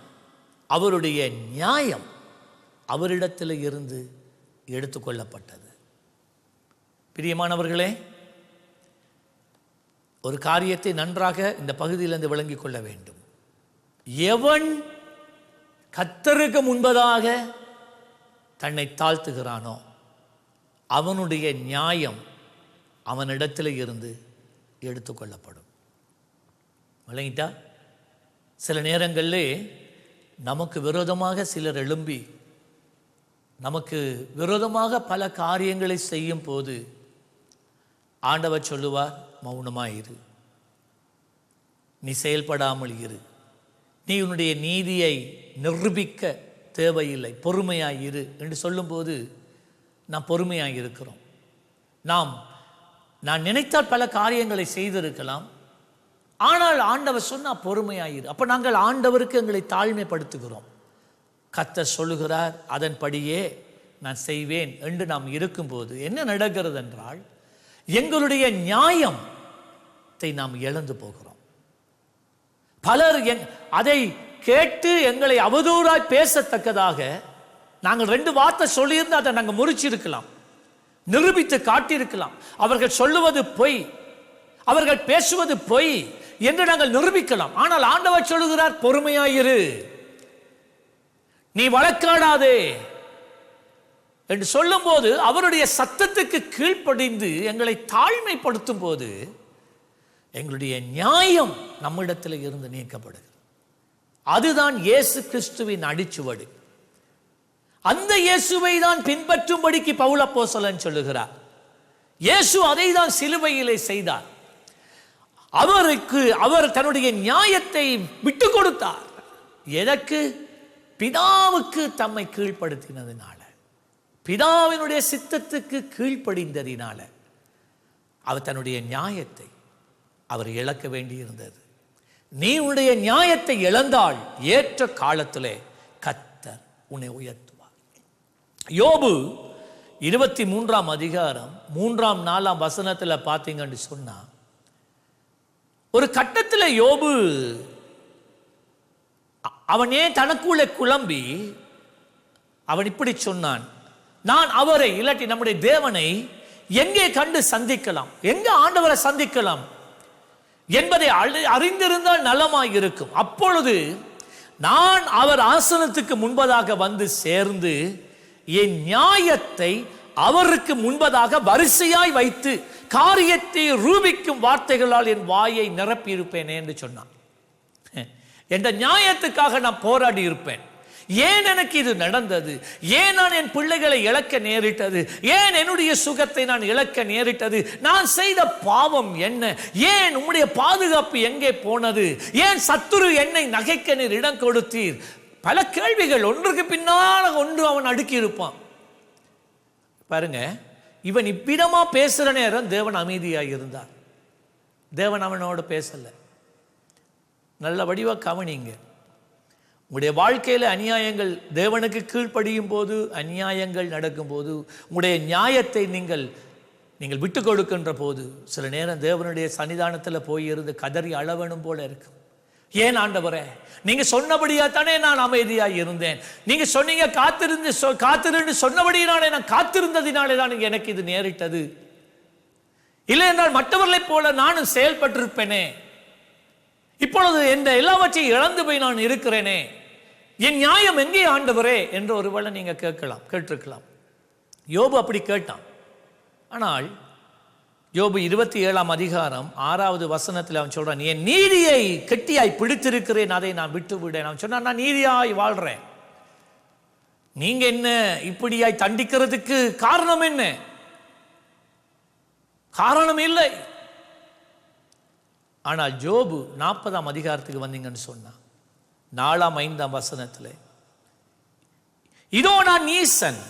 அவரிடத்தில் இருந்து எடுத்துக்கொள்ளப்பட்டது. பிரியமானவர்களே, ஒரு காரியத்தை நன்றாக இந்த பகுதியிலிருந்து விளங்கிக் கொள்ள வேண்டும். எவன் கர்த்தருக்கு முன்பதாக தன்னை தாழ்த்துகிறானோ அவனுடைய நியாயம் அவனிடத்தில் இருந்து எடுத்துக்கொள்ளப்படும். விளங்கிட்டா? சில நேரங்களிலே நமக்கு விரோதமாக சிலர் எழும்பி நமக்கு விரோதமாக பல காரியங்களை செய்யும் போது ஆண்டவர் சொல்லுவார், மௌனமாயிரு, நீ செயல்படாமல் இரு, நீ உன்னுடைய நீதியை நிரூபிக்க தேவையில்லை, பொறுமையாயிரு என்று சொல்லும்போது நாம் பொறுமையாக இருக்கிறோம். நான் நினைத்தால் பல காரியங்களை செய்திருக்கலாம், ஆனால் ஆண்டவர் சொன்னா பொறுமையாயிரு. அப்போ நாங்கள் ஆண்டவருக்கு எங்களை தாழ்மைப்படுத்துகிறோம். கர்த்தர் சொல்லுகிறார், அதன்படியே நான் செய்வேன் என்று நாம் இருக்கும்போது என்ன நடக்கிறது என்றால், எங்களுடைய நியாயத்தை நாம் இழந்து போகிறோம். பலர் அதை கேட்டு எங்களை அவதூறாய் பேசத்தக்கதாக நாங்கள் 2 வார்த்தை சொல்லியிருந்தா அதை நாங்கள் முறிச்சிருக்கலாம், நிரூபித்து காட்டியிருக்கலாம். அவர்கள் சொல்லுவது பொய், அவர்கள் பேசுவது பொய் என்று நாங்கள் நிரூபிக்கலாம். ஆனால் ஆண்டவர் சொல்லுகிறார், பொறுமையாயிரு, நீ வழக்காடாதே என்று சொல்லும் போது, அவருடைய சத்தத்துக்கு கீழ்ப்படிந்து எங்களை தாழ்மைப்படுத்தும் போது எங்களுடைய நியாயம் நம்மிடத்தில் இருந்து நீக்கப்படுகிறது. அதுதான் இயேசு கிறிஸ்துவின் அடிச்சுவடு. அந்த இயேசுவை தான் பின்பற்றும்படிக்கு பவுல் அப்போஸ்தலன் சொல்லுகிறார். இயேசு அதை தான் சிலுவையிலே செய்தார். அவர் தன்னுடைய நியாயத்தை விட்டு கொடுத்தார். எதற்கு? பிதாவுக்கு தம்மை கீழ்ப்படுத்தினதினால, பிதாவினுடைய சித்தத்துக்கு கீழ்ப்படிந்ததினால அவர் தன்னுடைய நியாயத்தை அவர் இழக்க வேண்டியிருந்தது. நீ உன்னுடைய நியாயத்தை இழந்தால் ஏற்ற காலத்திலே கர்த்தர் உன்னை உயர்த்துவார். யோபு 23ஆம் அதிகாரம் 3ஆம் 4ஆம் வசனத்தில் பார்த்தீங்கன்னு சொன்னா, ஒரு கட்டத்தில் யோபு அவனே தனக்குள்ளே குழம்பி அவன் இப்படி சொன்னான், நான் அவரை இல்லாட்டி நம்முடைய தேவனை எங்கே கண்டு சந்திக்கலாம், எங்க ஆண்டவரை சந்திக்கலாம் என்பதை அறிந்திருந்தால் நலமாய் இருக்கும். அப்பொழுது நான் அவர் ஆசனத்துக்கு முன்பதாக வந்து சேர்ந்து என் நியாயத்தை அவருக்கு முன்பதாக வரிசையாய் வைத்து காரியத்தை ரூபிக்கும் வார்த்தைகளால் என் வாயை நிரப்பி இருப்பேனே என்று சொன்னான். என்ற நியாயத்துக்காக நான் போராடி இருப்பேன். ஏன் எனக்கு இது நடந்தது? ஏன் நான் என் பிள்ளைகளை இழக்க நேரிட்டது? ஏன் என்னுடைய சுகத்தை நான் இழக்க நேரிட்டது? நான் செய்த பாவம் என்ன? ஏன் உம்முடைய பாதுகாப்பு எங்கே போனது? ஏன் சத்துரு என்னை நகைக்க நீர் இடம் கொடுத்தீர்? பல கேள்விகள் ஒன்றுக்கு பின்னால் ஒன்று அவன் அடுக்கி இருப்பான். பாருங்க, இவன் இவ்விதமா பேசுற நேரம் தேவன் அமைதியாக இருந்தார். தேவன் அவனோடு பேசல. நல்ல வடிவா கவனிங்க. உங்களுடைய வாழ்க்கையில் அநியாயங்கள் தேவனுக்கு கீழ்ப்படியும் போது, அநியாயங்கள் நடக்கும்போது, உங்களுடைய நியாயத்தை நீங்கள் விட்டு கொடுக்கின்ற போது, சில நேரம் தேவனுடைய சன்னிதானத்தில் போய் இருந்து கதறி அளவனும் போல இருக்கும். ஏன் ஆண்டவரே, நீங்க சொன்னபடியா தானே நான் அமைதியாக இருந்தேன். நீங்க சொன்னீங்க காத்திருந்து சொன்னபடியினாலே நான் காத்திருந்ததினாலே தான் எனக்கு இது நேரிட்டது. இல்லை என்றால் மற்றவர்களைப் போல நானும் செயல்பட்டிருப்பேனே. இப்பொழுது என்ற எல்லாவற்றையும் இழந்து போய் நான் இருக்கிறேனே. என் நியாயம் எங்கே ஆண்டவரே என்று ஒருவேளை நீங்க கேட்டிருக்கலாம். யோபு அப்படி கேட்டான். ஆனால் யோபு 27ஆம் அதிகாரம் 6வது வசனத்தில் அவன் சொல்றான், என் நீதியை கெட்டியாய் பிடித்திருக்கிறேன், அதை நான் விட்டு விடேன். அவன் சொன்னான், நான் நீதியாய் வாழ்றேன். நீங்க என்ன இப்படியாய் தண்டிக்கிறதுக்கு காரணம் என்ன? காரணம் இல்லை. ஆனால் யோபு 40ஆம் அதிகாரத்துக்கு வந்தீங்கன்னு சொன்னா, 4ஆம் 5ஆம் வசனத்தில், இதோ நான் நீசன்,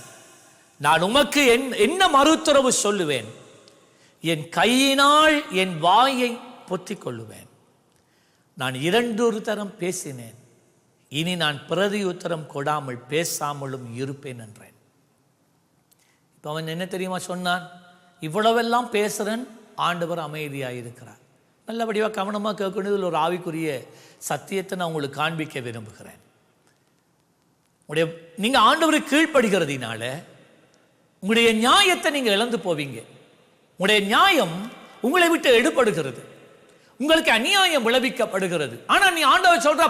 நான் உமக்கு என்ன மறுத்துறவு சொல்லுவேன்? என் கையினால் என் வாயை பொத்திக் கொள்ளுவேன். நான் 2 தரம் பேசினேன், இனி நான் பிரதி உத்தரம் கொடாமல் பேசாமலும் இருப்பேன் என்றேன். இப்போ அவன் என்ன தெரியுமா சொன்னான்? இவ்வளவெல்லாம் பேசுறேன், ஆண்டவர் அமைதியாக இருக்கிறார். நல்லபடியாக கவனமாக கேட்கணும். இதில் ஒரு ஆவிக்குரிய சத்தியத்தை நான் உங்களுக்கு காண்பிக்க விரும்புகிறேன். நீங்க ஆண்டவருக்கு கீழ்ப்படுகிறதுனால உங்களுடைய நியாயத்தை நீங்க இழந்து போவீங்க. உங்களுடைய நியாயம் உங்களை விட்டு எடுபடுகிறது, உங்களுக்கு அநியாயம் விளைவிக்கப்படுகிறது. ஆனா நீ ஆண்டவர் சொல்ற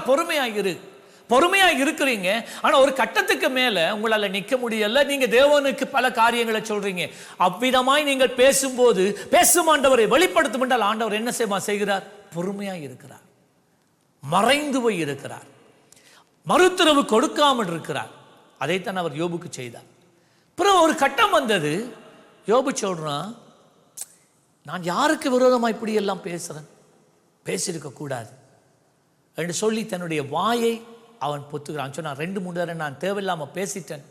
பொறுமையாக இருக்கிறீங்க. ஆனா ஒரு கட்டத்துக்கு மேல உங்களால நிக்க முடியல. நீங்க தேவனுக்கு பல காரியங்களை சொல்றீங்க. அவ்விதமாய் நீங்கள் பேசும்போது பேசும் ஆண்டவரை வெளிப்படுத்தும் என்றால் ஆண்டவர் என்ன செய்கிறார்? பொறுமையாக இருக்கிறார், மறைந்து போய் இருக்கிறார், மறுத்துறவு கொடுக்காமல் இருக்கிறார். அதைத்தான் அவர் யோபுக்கு செய்தார். பிறகு ஒரு கட்டம் வந்தது. யோபு சொல்றான், நான் யாருக்கு விரோதமாக இப்படி எல்லாம் பேசியிருக்க கூடாது என்று சொல்லி தன்னுடைய வாயை அவன் பொத்துகிறான். சொன்னான், 2-3 தரம் நான் தேவையில்லாம பேசிட்டேன்.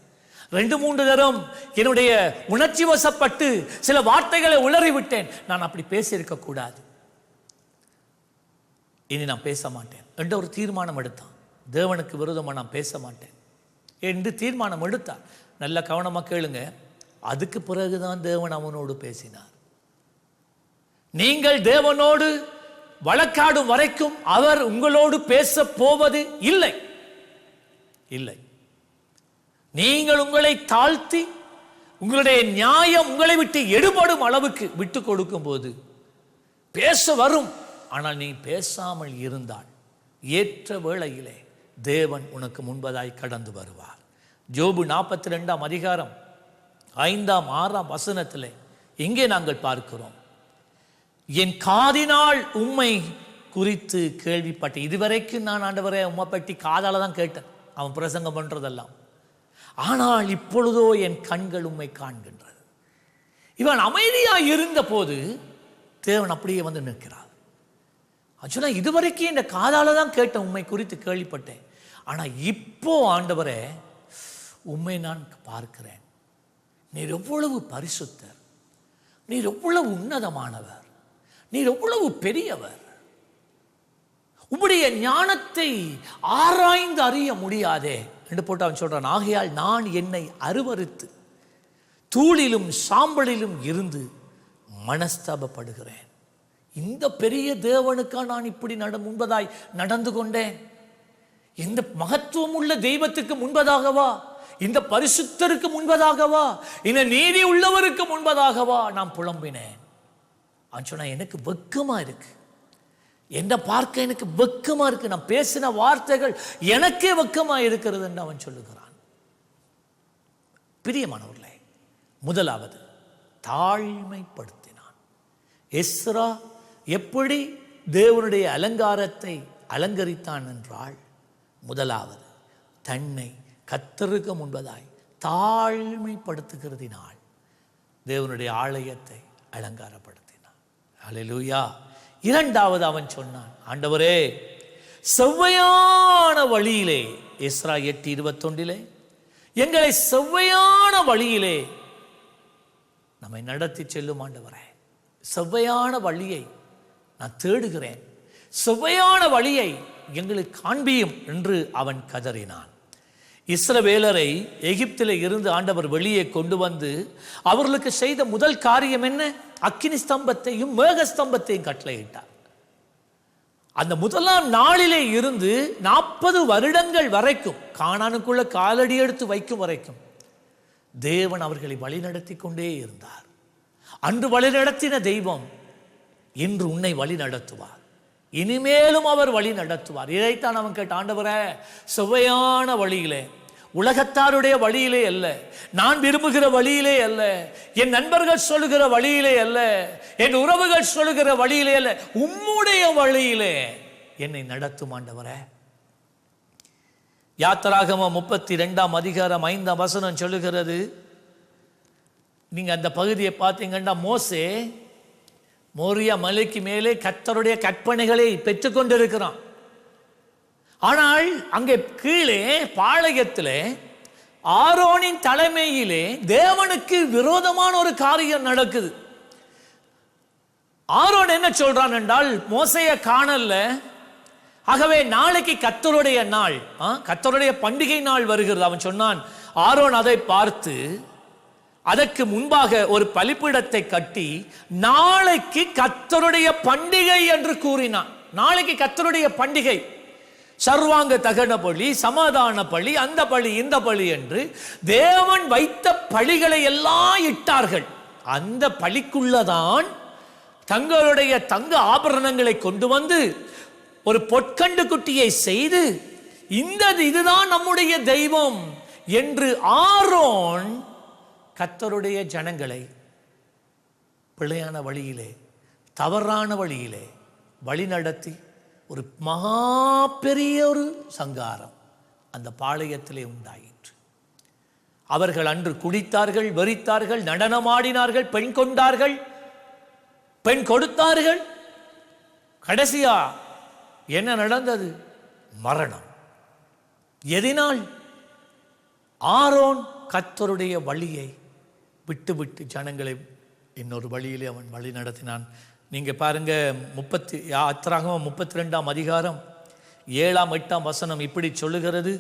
2-3 தரம் என்னுடைய உணர்ச்சி வசப்பட்டு சில வார்த்தைகளை உளறி விட்டேன். நான் அப்படி பேசியிருக்க கூடாது, இனி நான் பேச மாட்டேன் என்று ஒரு தீர்மானம் எடுத்தான். தேவனுக்கு விரோதமாக நான் பேச மாட்டேன் என்று தீர்மானம் எடுத்தான். நல்ல கவனமாக கேளுங்க. அதுக்கு பிறகுதான் தேவன் அவனோடு பேசினார். நீங்கள் தேவனோடு வழக்காடும் வரைக்கும் அவர் உங்களோடு பேச போவது இல்லை. இல்லை. நீங்கள் உங்களை தாழ்த்தி உங்களுடைய நியாயம் உங்களை விட்டு எடுபடும் அளவுக்கு விட்டு கொடுக்கும் போது பேச வரும். ஆனால் நீ பேசாமல் இருந்தால் ஏற்ற வேளையிலே தேவன் உனக்கு முன்பதாய் கடந்து வருவார். யோபு 42 அதிகாரம் 5, 6 வசனத்திலே இங்கே நாங்கள் பார்க்கிறோம், என் காதினால் உம்மை குறித்து கேள்விப்பட்டேன். இதுவரைக்கும் நான் ஆண்டவரே உம்மை பற்றி காதால தான் கேட்டேன், அவன் பிரசங்கம் பண்றதெல்லாம். ஆனால் இப்பொழுதோ என் கண்கள் உம்மை காண்கின்றது. இவன் அமைதியாக இருந்த போது தேவன் அப்படியே வந்து நிற்கிறார். ஆக்சுவலா இதுவரைக்கும் இந்த காதால தான் கேட்டேன், உம்மை குறித்து கேள்விப்பட்டேன். ஆனா இப்போ ஆண்டவரே உம்மை நான் பார்க்கிறேன். நீர் எவ்வளவு பரிசுத்தர், நீர் எவ்வளவு உன்னதமானவர், நீர் எவ்வளவு பெரியவர். உம்முடைய ஞானத்தை ஆராய்ந்து அறிய முடியாதே என்று போட்டு அவன் சொல்றான், ஆகையால் நான் என்னை அருவருத்து தூளிலும் சாம்பலிலும் இருந்து மனஸ்தாபப்படுகிறேன். இந்த பெரிய தேவனுக்கா நான் இப்படி முன்பதாய் நடந்து கொண்டேன்? இந்த மகத்துவம் உள்ள தெய்வத்துக்கு முன்பதாகவா, இந்த பரிசுத்தருக்கு முன்பதாகவா, இந்த நீதி உள்ளவருக்கு முன்பதாகவா நான் புலம்பினேன். அவன் சொன்னா எனக்கு வெக்கமா இருக்கு, என்ன பார்க்க எனக்கு வெக்கமா இருக்கு, நான் பேசின வார்த்தைகள் எனக்கே வெக்கமா இருக்கிறது என்று அவன் சொல்லுகிறான். பிரியமானவர்களே, முதலாவது தாழ்மைப்படுத்தினான். எஸ்ரா எப்படி தேவனுடைய அலங்காரத்தை அலங்கரித்தான் என்றால், முதலாவது தன்னை கர்த்தருக்கு முன்பதாய் தாழ்மைப்படுத்துகிறதினால் தேவனுடைய ஆலயத்தை அலங்காரப்படுத்தினான். அல்லேலூயா. இரண்டாவது அவன் சொன்னான், ஆண்டவரே செவ்வையான வழியிலே, எஸ்ரா 8:21 எங்களை செவ்வையான வழியிலே நம்மை நடத்தி செல்லும் ஆண்டவரே, செவ்வையான வழியை நான் தேடுகிறேன், செவ்வையான வழியை எங்களுக்கு காண்பியும் என்று அவன் கதறினான். இஸ்ரவேலரை எகிப்திலே இருந்து ஆண்டவர் வெளியே கொண்டு வந்து அவர்களுக்கு செய்த முதல் காரியம் என்ன? அக்கினி ஸ்தம்பத்தையும் மேக ஸ்தம்பத்தையும் கட்டளையிட்டார். அந்த முதலாம் நாளிலே இருந்து 40 வருடங்கள் வரைக்கும், கானானுக்குள்ள காலடி எடுத்து வைக்கும் வரைக்கும் தேவன் அவர்களை வழிநடத்தி கொண்டே இருந்தார். அன்று வழிநடத்தின தெய்வம் இன்று உன்னை வழி நடத்துவார், இனிமேலும் அவர் வழி நடத்துவார். இதைத்தான் அவன் கேட்ட, ஆண்டவரே செவ்வையான வழியிலே, உலகத்தாருடைய வழியிலே அல்ல, நான் விரும்புகிற வழியிலே அல்ல, என் நண்பர்கள் சொல்லுகிற வழியிலே அல்ல, என் உறவுகள் சொல்லுகிற வழியிலே அல்ல, உம்முடைய வழியிலே என்னை நடத்தும் ஆண்டவரே. யாத்திராகமம் 32 அதிகாரம் 5 வசனம் சொல்லுகிறது, நீங்க அந்த பகுதியை பார்த்தீங்கன்னா, மோசே மோரியா மலைக்கு மேலே கர்த்தருடைய கற்பனைகளை பெற்றுக்கொண்டிருக்கிறான். ஆனால் அங்கே கீழே பாளையத்திலே ஆரோனின் தலைமையிலே தேவனுக்கு விரோதமான ஒரு காரியம் நடக்குது. ஆரோன் என்ன சொல்றான் என்றால், மோசையை காணல, ஆகவே நாளைக்கு கர்த்தருடைய நாள், கர்த்தருடைய பண்டிகை நாள் வருகிறது. அவன் சொன்னான், ஆரோன் அதை பார்த்து அதற்கு முன்பாக ஒரு பலிபீடத்தை கட்டி நாளைக்கு கர்த்தருடைய பண்டிகை என்று கூறினான். நாளைக்கு கர்த்தருடைய பண்டிகை, சர்வாங்க தகன பலி, சமாதான பலி, அந்த பலி இந்த பலி என்று தேவன் வைத்த பலிகளை எல்லாம் இட்டார்கள். அந்த பலிக்குள்ளதான் தங்களுடைய தங்க ஆபரணங்களை கொண்டு வந்து ஒரு பொற்கண்டு குட்டியை செய்து, இதுதான் நம்முடைய தெய்வம் என்று ஆரோன் கர்த்தருடைய ஜனங்களை பிழையான வழியிலே, தவறான வழியிலே வழி நடத்தி ஒரு மகா பெரிய ஒரு சங்காரம் அந்த பாளையத்திலே உண்டாயிற்று. அவர்கள் அன்று குடித்தார்கள், வெறித்தார்கள், நடனமாடினார்கள், பெண் கொண்டார்கள், பெண் கொடுத்தார்கள். கடைசியா என்ன நடந்தது? மரணம். எதினால்? ஆரோன் கர்த்தருடைய வழியை விட்டு விட்டு ஜனங்களை இன்னொரு வழியிலே அவன் வழி நடத்தினான். நீங்க பாருங்க, யாத்திராகமம் 32 அதிகாரம் 7, 8 வசனம் இப்படி சொல்லுகிறது,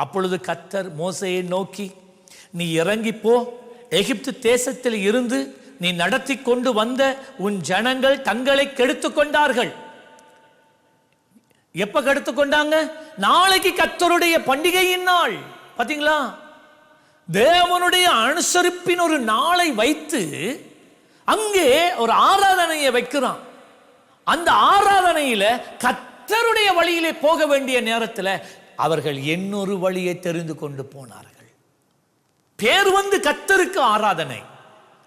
அப்பொழுது கர்த்தர் மோசேயை நோக்கி, நீ இறங்கி போ, எகிப்து தேசத்தில் இருந்து நீ நடத்தி கொண்டு வந்த உன் ஜனங்கள் தங்களை கெடுத்து கொண்டார்கள். எப்ப கெடுத்து கொண்டாங்க? நாளைக்கு கர்த்தருடைய பண்டிகையின் நாள். பாத்தீங்களா? தேவனுடைய அனுசரிப்பின் ஒரு நாளை வைத்து அங்கே ஒரு ஆராதனையை வைக்கிறான். அந்த ஆராதனையில கர்த்தருடைய வழியிலே போக வேண்டிய நேரத்தில் அவர்கள் இன்னொரு வழியை தெரிந்து கொண்டு போனார்கள். பேர் வந்து கர்த்தருக்கு ஆராதனை,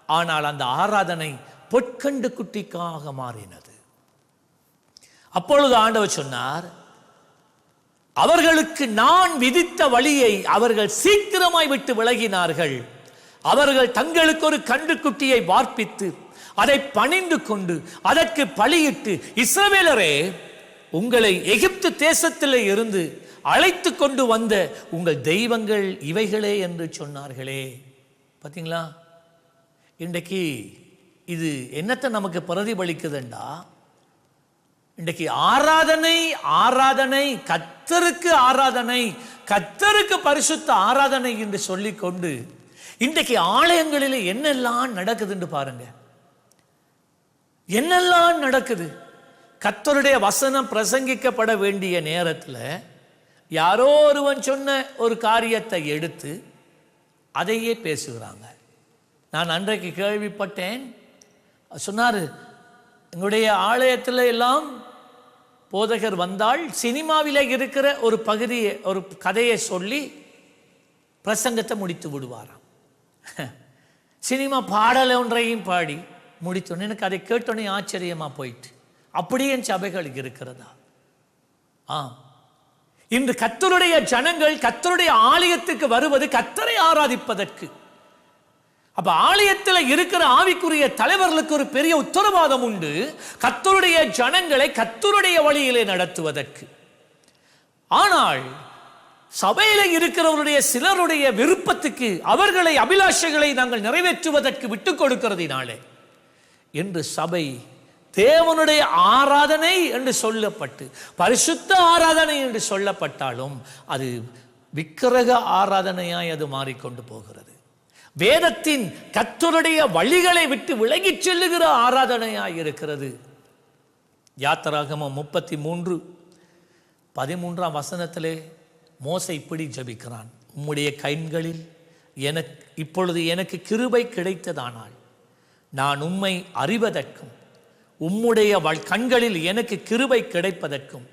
ஆனால் அந்த ஆராதனை பொற்கண்டு குட்டிக்காக மாறினது. அப்பொழுது ஆண்டவர் சொன்னார், அவர்களுக்கு நான் விதித்த வழியை அவர்கள் சீக்கிரமாய் விட்டு விலகினார்கள். அவர்கள் தங்களுக்கு ஒரு கன்றுக்குட்டியை வார்ப்பித்து அதை பணிந்து கொண்டு அதற்கு பலியிட்டு, இஸ்ரவேலரே, உங்களை எகிப்து தேசத்திலே இருந்து அழைத்து கொண்டு வந்த உங்கள் தெய்வங்கள் இவைகளே என்று சொன்னார்களே. பார்த்தீங்களா? இன்றைக்கு இது என்னத்தை நமக்கு பிரதிபலிக்குதுண்டா, இன்றைக்கு ஆராதனை ஆராதனை கர்த்தருக்கு ஆராதனை, கர்த்தருக்கு பரிசுத்த ஆராதனை என்று சொல்லிக்கொண்டு இன்றைக்கு ஆலயங்களில் என்னெல்லாம் நடக்குதுன்னு பாருங்க. என்னெல்லாம் நடக்குது? கர்த்தருடைய வசனம் பிரசங்கிக்கப்பட வேண்டிய நேரத்தில் யாரோ ஒருவன் சொன்ன ஒரு காரியத்தை எடுத்து அதையே பேசுகிறாங்க. நான் அன்றைக்கு கேள்விப்பட்டேன், சொன்னார், எங்களுடைய ஆலயத்தில் எல்லாம் போதகர் வந்தால் சினிமாவில் இருக்கிற ஒரு பகுதியை, ஒரு கதையை சொல்லி பிரசங்கத்தை முடித்து விடுவாராம். சினிமா பாடல் ஒன்றையும் பாடி முடித்தோன்னு எனக்கு அதை கேட்டோன்னே ஆச்சரியமா போயிட்டு, அப்படியே என் சபைகள் இருக்கிறதா? இன்று கர்த்தருடைய ஜனங்கள் கர்த்தருடைய ஆலயத்துக்கு வருவது கர்த்தரை ஆராதிப்பதற்கு. அப்ப ஆலயத்தில் இருக்கிற ஆவிக்குரிய தலைவர்களுக்கு ஒரு பெரிய உத்தரவாதம் உண்டு, கர்த்தருடைய ஜனங்களை கர்த்தருடைய வழியிலே நடத்துவதற்கு. ஆனால் சபையில இருக்கிறவருடைய சிலருடைய விருப்பத்துக்கு, அவர்களை அபிலாஷைகளை நாங்கள் நிறைவேற்றுவதற்கு விட்டுக் கொடுக்கிறதினாலே என்று சபை தேவனுடைய ஆராதனை என்று சொல்லப்பட்டு பரிசுத்த ஆராதனை என்று சொல்லப்பட்டாலும் அது விக்கிரக ஆராதனையாய் அது மாறிக்கொண்டு போகிறது. வேதத்தின் கர்த்தருடைய வழிகளை விட்டு விலகிச் செல்லுகிற ஆராதனையாய் இருக்கிறது. யாத்திராகமம் 33:13 வசனத்திலே மோசே இப்படி ஜெபிக்கிறான், உம்முடைய கண்களில் இப்பொழுது எனக்கு கிருபை கிடைத்ததானால் நான் உம்மை அறிவதற்கும் உம்முடைய கண்களில் எனக்கு கிருபை கிடைப்பதற்கும்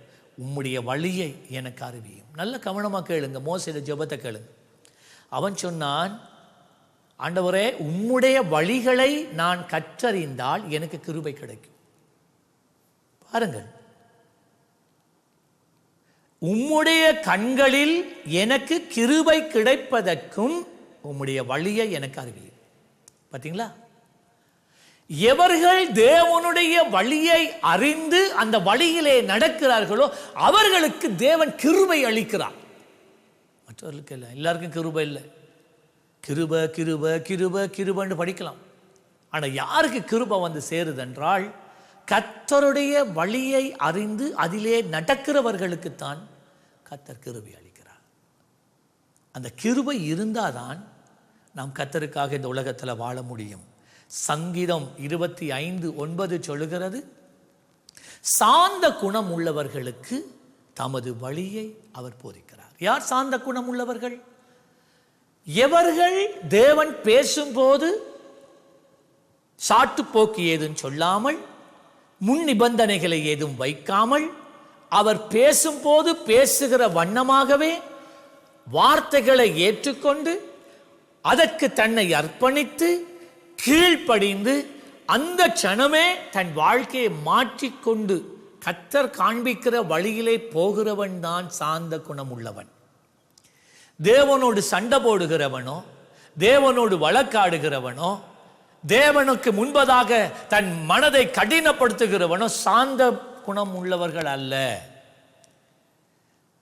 உம்முடைய வழியை எனக்கு அறிவியும். நல்ல கவனமாக கேளுங்க, மோசேயோட ஜெபத்தை கேளுங்க. அவன் சொன்னான், ஆண்டவரே, உம்முடைய வழிகளை நான் கற்றறிந்தால் எனக்கு கிருபை கிடைக்கும். பாருங்கள், உம்முடைய கண்களில் எனக்கு கிருபை கிடைப்பதற்கும் உம்முடைய வழியை எனக்கு அறிவியும். பார்த்தீங்களா? எவர்கள் தேவனுடைய வழியை அறிந்து அந்த வழியிலே நடக்கிறார்களோ அவர்களுக்கு தேவன் கிருபை அளிக்கிறார். மற்றவர்களுக்கு இல்லை, எல்லாருக்கும் கிருபை இல்லை. கிருப கிருப கிருப கிருபன்னு படிக்கலாம். ஆனால் யாருக்கு கிருபை வந்து சேருதென்றால் கர்த்தருடைய வழியை அறிந்து அதிலே நடக்கிறவர்களுக்குத்தான் கர்த்தர் கிருபை அளிக்கிறார். அந்த கிருபை இருந்தாதான் நாம் கர்த்தருக்காக இந்த உலகத்தில் வாழ முடியும். சங்கீதம் 25:9 சொல்லுகிறது, சாந்த குணம் உள்ளவர்களுக்கு தமது வழியை அவர் போதிக்கிறார். யார் சாந்த குணம் உள்ளவர்கள்? எவர்கள் தேவன் பேசும்போது சாட்டு போக்கு ஏதும் சொல்லாமல், முன் நிபந்தனைகளை ஏதும் வைக்காமல், அவர் பேசும்போது பேசுகிற வண்ணமாகவே வார்த்தைகளை ஏற்றுக்கொண்டு அதற்கு தன்னை அர்ப்பணித்து கீழ்ப்படிந்து அந்த க்ஷணமே தன் வாழ்க்கையை மாற்றிக்கொண்டு கர்த்தர் காண்பிக்கிற வழியிலே போகிறவன் தான் சாந்த குணம் உள்ளவன். தேவனோடு சண்டை போடுகிறவனோ, தேவனோடு வழக்காடுகிறவனோ, தேவனுக்கு முன்பதாக தன் மனதை கடினப்படுத்துகிறவனோ சாந்த குணம் உள்ளவர்கள் அல்ல.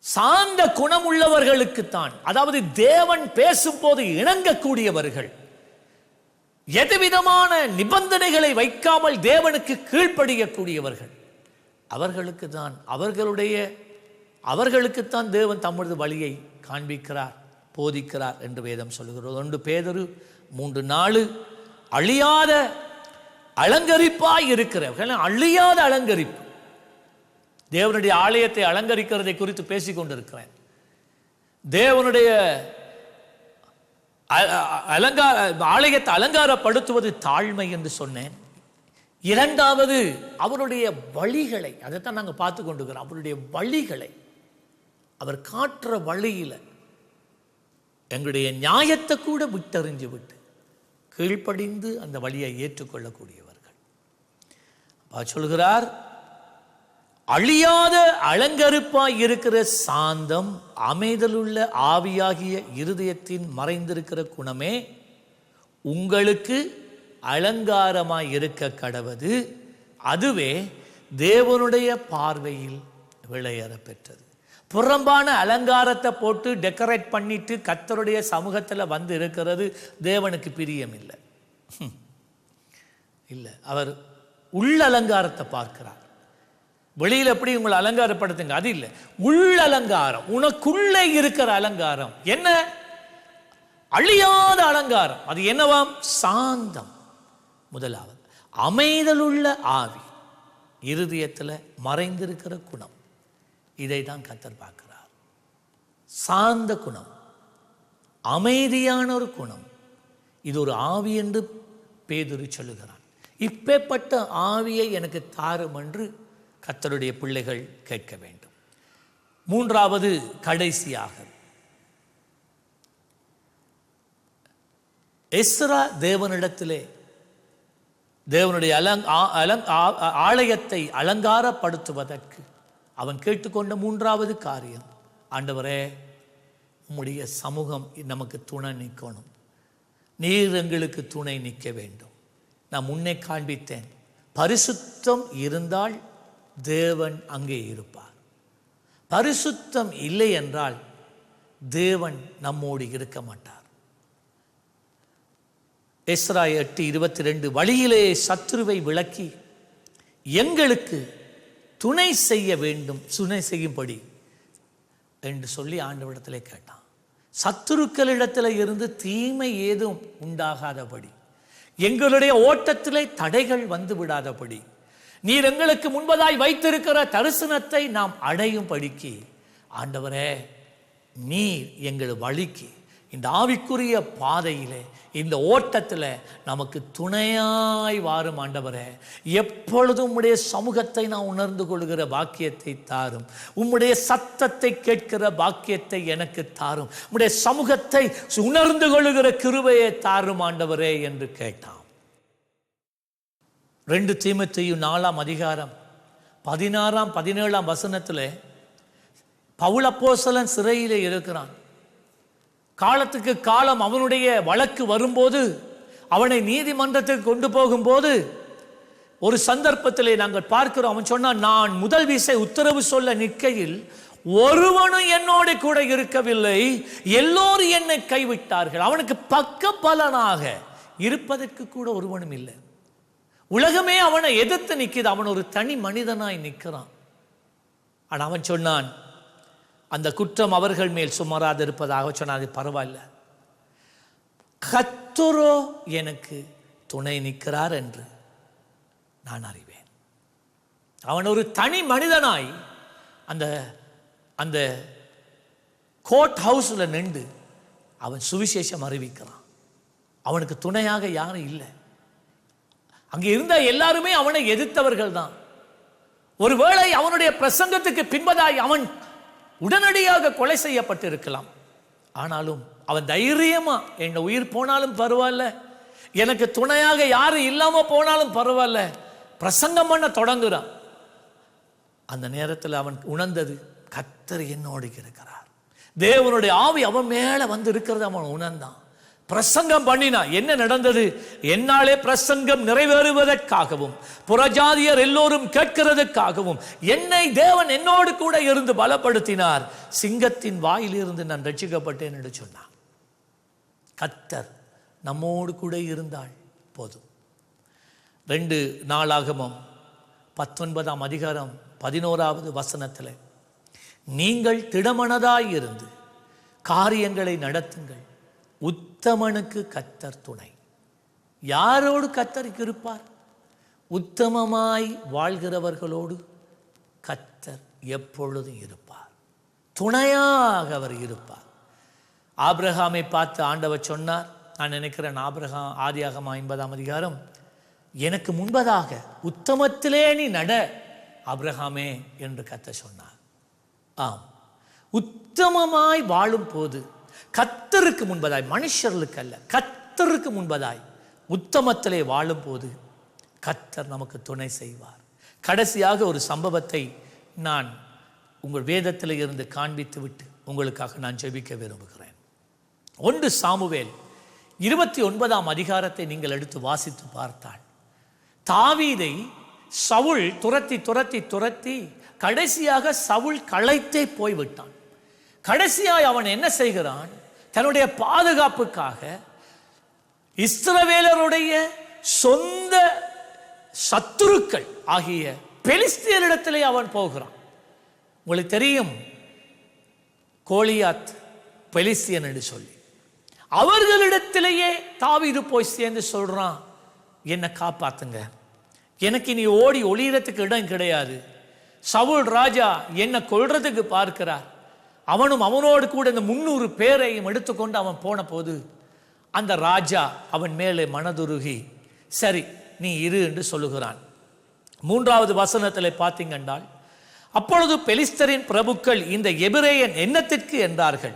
சாந்த குணம் உள்ளவர்களுக்குத்தான், அதாவது தேவன் பேசும்போது இணங்கக்கூடியவர்கள், எதுவிதமான நிபந்தனைகளை வைக்காமல் தேவனுக்கு கீழ்ப்படியக்கூடியவர்கள், அவர்களுக்குத்தான் தேவன் தமது வழியை காண்பிக்கிறார், போதிக்கிறார் என்று வேதம் சொல்லுகிறது. 1 பேதுரு 3:4 அழியாத அலங்கரிப்பாய் இருக்கிறவர்கள், அழியாத அலங்கரிப்பு. தேவனுடைய ஆலயத்தை அலங்கரிக்கிறதை குறித்து பேசிக் கொண்டிருக்கிறேன். தேவனுடைய ஆலயத்தை அலங்காரப்படுத்துவது தாழ்மை என்று சொன்னேன். இரண்டாவது, அவருடைய வழிகளை, அதைத்தான் நாங்கள் பார்த்து கொண்டிருக்கிறோம். அவருடைய வழிகளை, அவர் காட்டுற வழியில் எங்களுடைய நியாயத்தை கூட விட்டறிஞ்சு விட்டு கீழ்ப்படிந்து அந்த வழியை ஏற்றுக்கொள்ளக்கூடியவர்கள். சொல்கிறார், அழியாத அலங்கரிப்பாய் இருக்கிற சாந்தம், அமைதலுள்ள ஆவியாகிய இருதயத்தின் மறைந்திருக்கிற குணமே உங்களுக்கு அலங்காரமாய் இருக்க கடவது, அதுவே தேவனுடைய பார்வையில் விளையேற பெற்றது. புறம்பான அலங்காரத்தை போட்டு டெக்கரேட் பண்ணிட்டு கர்த்தருடைய சமூகத்தில் வந்து இருக்கிறது தேவனுக்கு பிரியம் இல்லை. இல்லை, அவர் உள்ள அலங்காரத்தை பார்க்கிறார். வெளியில் எப்படி உங்களை அலங்காரப்படுத்துங்க, அது இல்லை. உள்ள அலங்காரம், உனக்குள்ளே இருக்கிற அலங்காரம் என்ன? அழியாத அலங்காரம். அது என்னவாம்? சாந்தம். முதலாவது, அமைதலுள்ள ஆவி, இருதயத்தில் மறைந்திருக்கிற குணம். இதை தான் கர்த்தர் பார்க்கிறார். சாந்த குணம், அமைதியான ஒரு குணம். இது ஒரு ஆவி என்று பேதுரு சொல்லுகிறான். இப்பேற்பட்ட ஆவியை எனக்கு தாரும் என்று கர்த்தருடைய பிள்ளைகள் கேட்க வேண்டும். மூன்றாவது, கடைசியாக, எஸ்ரா தேவனிடத்திலே தேவனுடைய ஆலயத்தை அலங்காரப்படுத்துவதற்கு அவன் கேட்டுக்கொண்ட மூன்றாவது காரியம், ஆண்டவரே, உம்முடைய சமூகம் நமக்கு துணை நிற்கணும். நீர் எங்களுக்கு துணை நிற்க வேண்டும். நான் முன்னே காண்பித்தேன், பரிசுத்தம் இருந்தால் தேவன் அங்கே இருப்பார். பரிசுத்தம் இல்லை என்றால் தேவன் நம்மோடு இருக்க மாட்டார். எஸ்ரா 8:22, வழியிலே சத்துருவை விலக்கி எங்களுக்கு துணை செய்ய வேண்டும், துணை செய்யும்படி என்று சொல்லி ஆண்டவரிடத்திலே கேட்டான். சத்துருக்களிடத்தில் இருந்து தீமை ஏதும் உண்டாகாதபடி, எங்களுடைய ஓட்டத்திலே தடைகள் வந்து விடாதபடி, நீர் எங்களுக்கு முன்பதாய் வைத்திருக்கிற தரிசனத்தை நாம் அடையும் படிக்கு ஆண்டவரே, நீர் எங்கள் வழிக்கு இந்த ஆவிக்குரிய பாதையிலே, இந்த ஓட்டத்தில் நமக்கு துணையாய் வாரும் ஆண்டவரே. எப்பொழுதும் உம்முடைய சமூகத்தை நான் உணர்ந்து கொள்கிற பாக்கியத்தை தாரும். உம்முடைய சத்தத்தை கேட்கிற பாக்கியத்தை எனக்கு தாரும். உம்முடைய சமூகத்தை உணர்ந்து கொள்கிற கிருபையை தாரும் ஆண்டவரே என்று கேட்டான். 2 தீமோத்தேயு 4 16 17 பவுல் அப்போஸ்தலன் சிறையிலே இருக்கிறான். காலத்துக்கு காலம் அவனுடைய வழக்கு வரும்போது, அவனை நீதிமன்றத்துக்கு கொண்டு போகும்போது, ஒரு சந்தர்ப்பத்திலே நாங்கள் பார்க்கிறோம், அவன் சொன்னான், நான் முதல் வீசை உத்தரவு சொல்ல நிற்கையில் ஒருவனும் என்னோடு கூட இருக்கவில்லை, எல்லோரும் என்னை கைவிட்டார்கள். அவனுக்கு பக்க பலனாக இருப்பதற்கு கூட ஒருவனும் இல்லை. உலகமே அவனை எதிர்த்து நிற்கிது. அவன் ஒரு தனி மனிதனாய் நிற்கிறான். ஆனால் அவன் சொன்னான், அந்த குற்றம் அவர்கள் மேல் சுமராது இருப்பதாக சொன்னான். அது பரவாயில்ல, கர்த்தரோ எனக்கு துணை நிற்கிறார் என்று நான் அறிவேன். அவன் ஒரு தனி மனிதனாய் அந்த அந்த கோர்ட் ஹவுஸில் நின்று அவன் சுவிசேஷம் அறிவிக்கிறான். அவனுக்கு துணையாக யாரும் இல்லை. அங்கே இருந்த எல்லாருமே அவனை எதிர்த்தவர்கள் தான். ஒருவேளை அவனுடைய பிரசங்கத்துக்கு பின்பதாய் அவன் உடனடியாக கொலை செய்யப்பட்டிருக்கலாம். ஆனாலும் அவன் தைரியமா, என் உயிர் போனாலும் பரவாயில்ல, எனக்கு துணையாக யாரும் இல்லாம போனாலும் பரவாயில்ல, பிரசங்கம் பண்ண தொடங்குறான். அந்த நேரத்தில் அவன் உணர்ந்தது, கர்த்தர் என்னோடு இருக்கிறார். தேவனுடைய ஆவி அவன் மேல வந்து இருக்கிறது அவன் உணர்ந்தான். பிரசங்கம் பண்ணினா என்ன நடந்தது? என்னாலே பிரசங்கம் நிறைவேறுவதற்காகவும் புறஜாதியர் எல்லோரும் கேட்கிறதுக்காகவும் என்னை தேவன் என்னோடு கூட இருந்து பலப்படுத்தினார். சிங்கத்தின் வாயிலிருந்து நான் ரட்சிக்கப்பட்டேன் என்று சொன்னான். கர்த்தர் நம்மோடு கூட இருந்தால் போதும். 2 நாளாகமம் 19 11 நீங்கள் திடமனதாய் இருந்து காரியங்களை நடத்துங்கள், உத்தமனுக்கு கர்த்தர் துணை. யாரோடு கர்த்தருக்கு இருப்பார்? உத்தமமாய் வாழ்கிறவர்களோடு கர்த்தர் எப்பொழுதும் இருப்பார், துணையாக அவர் இருப்பார். ஆபிரகாமை பார்த்து ஆண்டவர் சொன்னார், நான் நினைக்கிறேன் ஆபிரகாம் ஆதியாகமம் 50ஆம் அதிகாரம், எனக்கு முன்பதாக உத்தமத்திலே நீ நட ஆபிரகாமே என்று கர்த்தர் சொன்னார். ஆம், உத்தமமாய் வாழும் போது கர்த்தருக்கு முன்பதாய், மனுஷர்களுக்கு அல்ல, கர்த்தருக்கு முன்பதாய் உத்தமத்திலே வாழும் போது கர்த்தர் நமக்கு துணை செய்வார். கடைசியாக ஒரு சம்பவத்தை நான் உங்கள் வேதத்தில் இருந்து காண்பித்து விட்டு உங்களுக்காக நான் ஜெபிக்க விரும்புகிறேன். 1 சாமுவேல் 29ஆம் அதிகாரத்தை நீங்கள் எடுத்து வாசித்து பார்த்தால், தாவீதை சவுல் துரத்தி துரத்தி துரத்தி கடைசியாக சவுல் களைத்தே போய்விட்டான். கடைசியாய் அவன் என்ன செய்கிறான்? தன்னுடைய பாதுகாப்புக்காக இஸ்ரவேலருடைய சொந்த சத்துருக்கள் ஆகிய பெலிஸ்தியரிடத்திலே அவன் போகிறான். உங்களுக்கு தெரியும், கோலியாத் பெலிஸ்தியன் என்று சொல்லி அவர்களிடத்திலேயே தாவீது போய் சேர்ந்து சொல்றான், என்னை காப்பாத்துங்க, எனக்கு இனி ஓடி ஒளியறதுக்கு இடம் கிடையாது. சவுல் ராஜா என்னை கொல்றதுக்கு பார்க்கிறார். அவனும் அவனோடு கூட இந்த 300 பேரையும் எடுத்துக்கொண்டு அவன் போன போது அந்த ராஜா அவன் மேலே மனதுருகி, சரி நீ இரு என்று சொல்லுகிறான். 3வது வசனத்தில் பார்த்தீங்கன்றால், அப்பொழுது பெலிஸ்தரின் பிரபுக்கள் இந்த எபிரேயன் என்னத்திற்கு என்றார்கள்.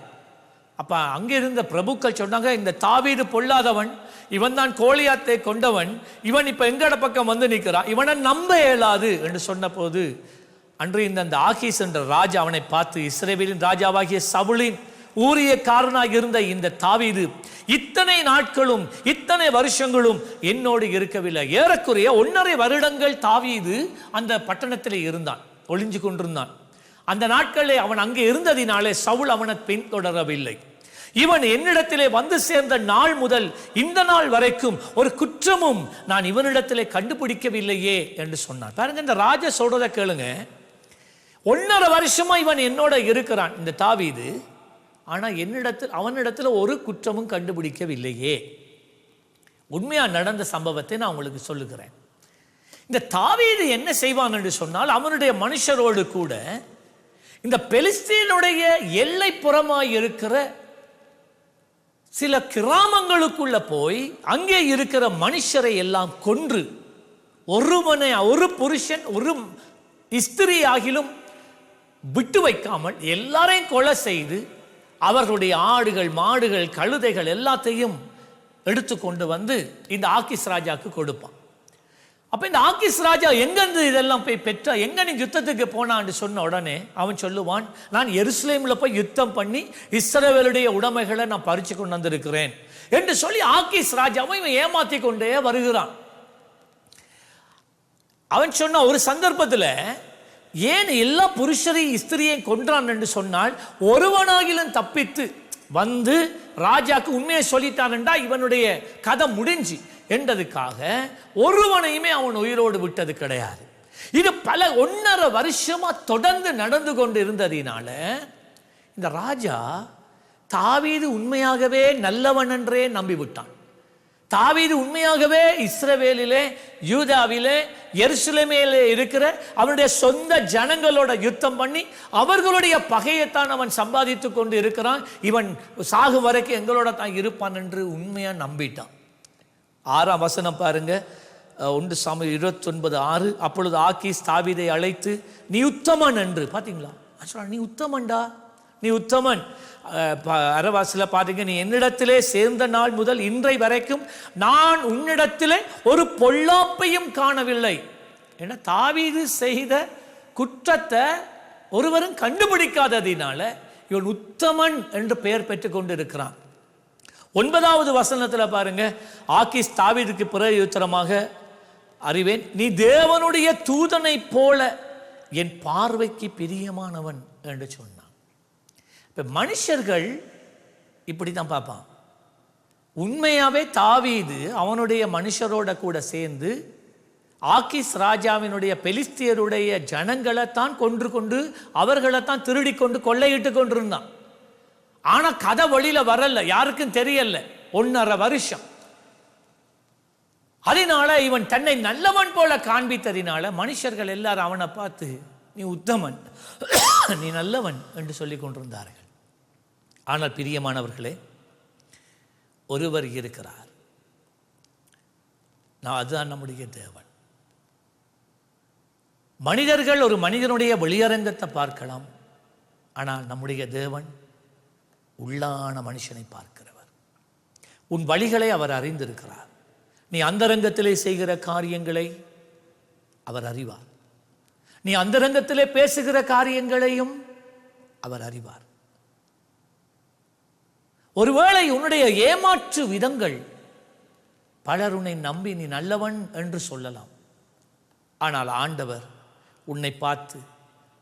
அப்ப அங்கிருந்த பிரபுக்கள் சொன்னாங்க, இந்த தாவீது பொல்லாதவன், இவன் தான் கோலியாத்தை கொண்டவன், இவன் இப்ப எங்கட பக்கம் வந்து நிற்கிறான், இவனை நம்ப இயலாது என்று சொன்ன போது, அன்று இந்த ஆகீஸ் என்ற ராஜா அவனை பார்த்து, இஸ்ரவேலின் ராஜாவாகிய சவுலின் ஊரியக்காரனாக இருந்த இந்த தாவீது இத்தனை நாட்களும் இத்தனை வருஷங்களும் என்னோடு இருக்கவில்லை. ஏறக்குறைய 1.5 வருடங்கள் தாவீது அந்த பட்டணத்திலே இருந்தான், ஒளிஞ்சு கொண்டிருந்தான். அந்த நாட்களே அவன் அங்கே இருந்ததினாலே சவுல் அவனை பின்தொடரவில்லை. இவன் என்னிடத்திலே வந்து சேர்ந்த நாள் முதல் இந்த நாள் வரைக்கும் ஒரு குற்றமும் நான் இவனிடத்திலே கண்டுபிடிக்கவில்லையே என்று சொன்னான். பாருங்க, இந்த ராஜா சொல்றதை கேளுங்க. 1.5 வருஷமா இவன் என்னோட இருக்கிறான் இந்த தாவீது, ஆனா அவனிடத்துல ஒரு குற்றமும் கண்டுபிடிக்கவில்லையே. உண்மையா நடந்த சம்பவத்தை நான் உங்களுக்கு சொல்லுகிறேன். இந்த தாவீது என்ன செய்வான் என்று சொன்னால், அவனுடைய மனுஷரோடு கூட இந்த பெலிஸ்தீனுடைய எல்லை புறமாய் இருக்கிற சில கிராமங்களுக்குள்ள போய் அங்கே இருக்கிற மனுஷரை எல்லாம் கொன்று, ஒரு புருஷன் ஒரு ஸ்திரீ ஆகிலும் விட்டு வைக்காமல் எல்லாரையும் கொலை செய்து அவர்களுடைய ஆடுகள் மாடுகள் கழுதைகள் எல்லாத்தையும் எடுத்துக்கொண்டு வந்து இந்த ஆக்கீஸ் ராஜாவுக்கு கொடுப்பான். அப்ப இந்த ஆக்கீஸ் ராஜா எங்கிருந்து இதெல்லாம் போய் பெற்றா, எங்க நீ யுத்தத்துக்கு போனான்னு சொன்ன உடனே அவன் சொல்லுவான், நான் எருசலேமில் போய் யுத்தம் பண்ணி இஸ்ரவேலுடைய உடைமைகளை நான் பறிச்சு கொண்டு வந்திருக்கிறேன் என்று சொல்லி ஆக்கீஸ் ராஜாவை இவன் ஏமாத்தி கொண்டே வருகிறான். அவன் சொன்ன ஒரு சந்தர்ப்பத்தில், ஏன் எல்லா புருஷரையும் ஸ்திரியையும் கொன்றான் என்று சொன்னால், ஒருவனாகிலும் தப்பித்து வந்து ராஜாக்கு உண்மையை சொல்லிட்டான்டா இவனுடைய கதை முடிஞ்சு என்றதுக்காக ஒருவனையுமே அவன் உயிரோடு விட்டது கிடையாது. இது பல 1.5 வருஷமா தொடர்ந்து நடந்து கொண்டு இருந்ததினால இந்த ராஜா தாவீது உண்மையாகவே நல்லவன் என்றே நம்பிவிட்டான். தாவீது உண்மையாகவே இஸ்ரவேலிலே யூதாவிலே எருசலேமிலே இருக்கிற அவனுடைய சொந்த ஜனங்களோட யுத்தம் பண்ணி அவர்களுடைய பகையைத்தான் அவன் சம்பாதித்து கொண்டு இருக்கிறான். இவன் சாகு வரைக்கும் எங்களோட தான் இருப்பான் என்று உண்மையா நம்பிட்டான். 6ஆம் வசனம் பாருங்க, 1 சாமுவேல் 29:6. அப்பொழுது ஆக்கீஸ் தாவீதை அழைத்து, நீ உத்தமன் என்று. பாத்தீங்களா, நீ உத்தமன்டா, நீ உத்தமன். அரவாசில பாத்தீங்க, நீ என்னிடத்திலே சேர்ந்த நாள் முதல் இன்றை வரைக்கும் நான் உன்னிடத்திலே ஒரு பொல்லாப்பையும் காணவில்லை. ஏன்னா தாவீது செய்த குற்றத்தை ஒருவரும் கண்டுபிடிக்காததினால இவன் உத்தமன் என்று பெயர் பெற்றுக் கொண்டு இருக்கிறான். 9வது வசனத்துல பாருங்க, ஆக்கீஸ் தாவீதுக்கு பிரதியுத்தரமாக, அறிவேன், நீ தேவனுடைய தூதனை போல என் பார்வைக்கு பிரியமானவன் என்று சொன்னான். இப்ப மனுஷர்கள் இப்படித்தான் பார்ப்பான். உண்மையாவே தாவீது அவனுடைய மனுஷரோட கூட சேர்ந்து ஆக்கீஸ் ராஜாவினுடைய பெலிஸ்தியருடைய ஜனங்களை தான் கொண்டு அவர்களைத்தான் திருடி கொண்டு கொள்ளையிட்டு கொண்டிருந்தான். ஆனா கதை வழியில வரல, யாருக்கும் தெரியல 1.5 வருஷம். அதனால இவன் தன்னை நல்லவன் போல காண்பித்ததினால மனுஷர்கள் எல்லாரும் அவனை பார்த்து நீ உத்தமன், நீ நல்லவன் என்று சொல்லிக் கொண்டிருந்தார்கள். ஆனால் பிரியமானவர்களே, ஒருவர் இருக்கிறார். அதுதான் நம்முடைய தேவன். மனிதர்கள் ஒரு மனிதனுடைய வெளியரங்கத்தை பார்க்கலாம், ஆனால் நம்முடைய தேவன் உள்ளான மனுஷனை பார்க்கிறவர். உன் வழிகளை அவர் அறிந்திருக்கிறார். நீ அந்தரங்கத்திலே செய்கிற காரியங்களை அவர் அறிவார். நீ அந்தரங்கத்திலே பேசுகிற காரியங்களையும் அவர் அறிவார். ஒருவேளை உன்னுடைய ஏமாற்று விதங்கள் பலர் உன்னை நம்பி நீ நல்லவன் என்று சொல்லலாம். ஆனால் ஆண்டவர் உன்னை பார்த்து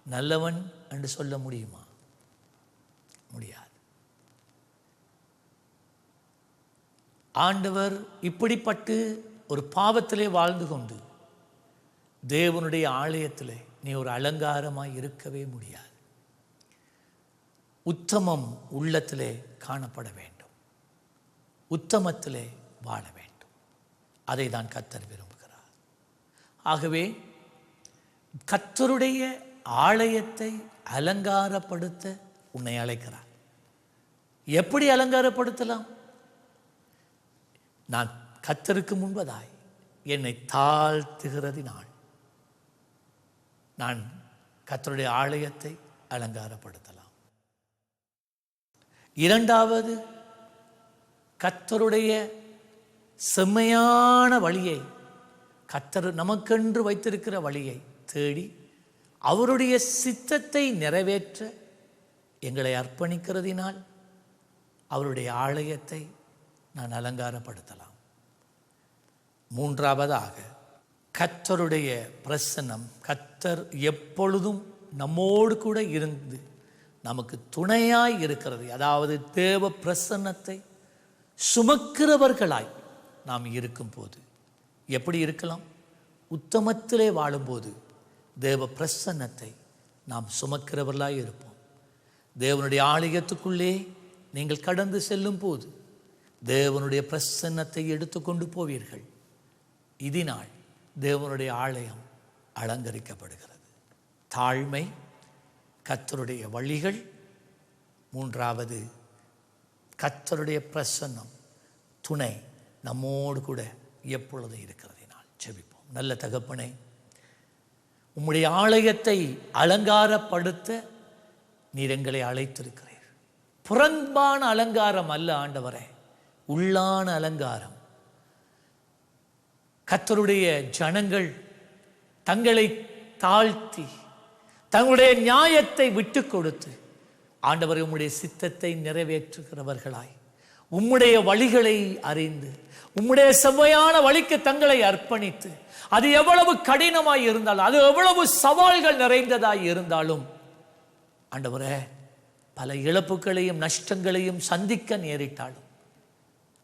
நல்லவன் என்று சொல்ல முடியுமா? முடியாது. ஆண்டவர் இப்படிப்பட்டு ஒரு பாவத்திலே வாழ்ந்து கொண்டு தேவனுடைய ஆலயத்திலே நீ ஒரு அலங்காரமாய் இருக்கவே முடியாது. உத்தமம் உள்ளத்திலே காணப்பட வேண்டும், உத்தமத்திலே வாழ வேண்டும். அதை தான் கர்த்தர் விரும்புகிறார். ஆகவே கர்த்தருடைய ஆலயத்தை அலங்காரப்படுத்த உன்னை அழைக்கிறார். எப்படி அலங்காரப்படுத்தலாம்? நான் கர்த்தருக்கு முன்பதாய் என்னை தாழ்த்துகிறதினால் நான் கர்த்தருடைய ஆலயத்தை அலங்காரப்படுத்தலாம். இரண்டாவது, கர்த்தருடைய செம்மையான வழியை, கர்த்தர் நமக்கென்று வைத்திருக்கிற வழியை தேடி அவருடைய சித்தத்தை நிறைவேற்ற எங்களை அர்ப்பணிக்கிறதினால் அவருடைய ஆலயத்தை நான் அலங்காரப்படுத்தலாம். மூன்றாவதாக, கர்த்தருடைய பிரசன்னம், கர்த்தர் எப்பொழுதும் நம்மோடு கூட இருந்து நமக்கு துணையாய் இருக்கிறது. அதாவது தேவ பிரசன்னத்தை சுமக்கிறவர்களாய் நாம் இருக்கும் போது எப்படி இருக்கலாம்? உத்தமத்திலே வாழும்போது தேவ பிரசன்னத்தை நாம் சுமக்கிறவர்களாய் இருப்போம். தேவனுடைய ஆலயத்துக்குள்ளே நீங்கள் கடந்து செல்லும் போது தேவனுடைய பிரசன்னத்தை எடுத்துக்கொண்டு போவீர்கள். இதனால் தேவனுடைய ஆலயம் அலங்கரிக்கப்படுகிறது. தாழ்மை, கர்த்தருடைய வழிகள், மூன்றாவது கர்த்தருடைய பிரசன்னம், துணை நம்மோடு கூட எப்பொழுதும் இருக்கிறதினால். ஜெபிப்போம். நல்ல தகப்பனே, உம்முடைய ஆலயத்தை அலங்காரப்படுத்த நீர் எங்களை அழைத்திருக்கிறீர். புறம்பான அலங்காரம் அல்ல ஆண்டவரே, உள்ளான அலங்காரம். கர்த்தருடைய ஜனங்கள் தங்களை தாழ்த்தி தங்களுடைய நியாயத்தை விட்டு கொடுத்து ஆண்டவரை உம்முடைய சித்தத்தை நிறைவேற்றுகிறவர்களாய், உம்முடைய வழிகளை அறிந்து உம்முடைய செவ்வையான வழிக்கு தங்களை அர்ப்பணித்து, அது எவ்வளவு கடினமாய் இருந்தாலும், அது எவ்வளவு சவால்கள் நிறைந்ததாய் இருந்தாலும் ஆண்டவரே, பல இழப்புகளையும் நஷ்டங்களையும் சந்திக்க நேரிட்டாலும்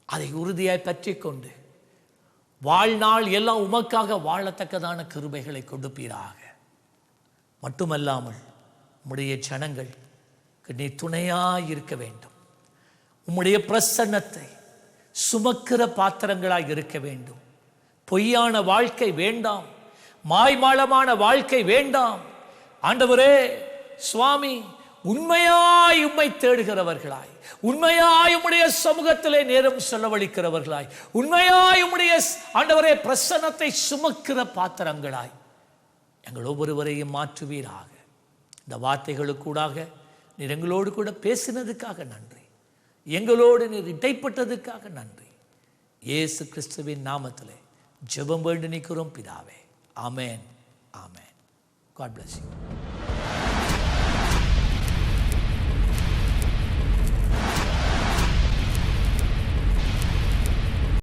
அதை உறுதியாய் பற்றி கொண்டு வாழ்நாள் எல்லாம் உமக்காக வாழத்தக்கதான கிருபைகளை கொடுப்பீராக. மட்டுமல்லாமல் உம்முடைய ஜனங்கள் நீ துணையாய் இருக்க வேண்டும். உம்முடைய பிரசன்னத்தை சுமக்கிற பாத்திரங்களாய் இருக்க வேண்டும். பொய்யான வாழ்க்கை வேண்டாம், மாய்மாலமான வாழ்க்கை வேண்டாம். ஆண்டவரே சுவாமி, உண்மையாய் உம்மை தேடுகிறவர்களாய், உண்மையாய் உம்முடைய சமூகத்திலே நேரம் செலவழிக்கிறவர்களாய், உண்மையாய் உம்முடைய ஆண்டவரே பிரசன்னத்தை சுமக்கிற பாத்திரங்களாய் எங்கள் ஒவ்வொருவரையும் மாற்றுவீராக. இந்த வார்த்தைகளுக்கூடாக நீர் எங்களோடு கூட பேசினதுக்காக நன்றி. எங்களோடு நீர் இடைப்பட்டதுக்காக நன்றி. இயேசு கிறிஸ்துவின் நாமத்திலே ஜெபம் வேண்டி நிற்கிறோம் பிதாவே. ஆமென், ஆமென். God bless you.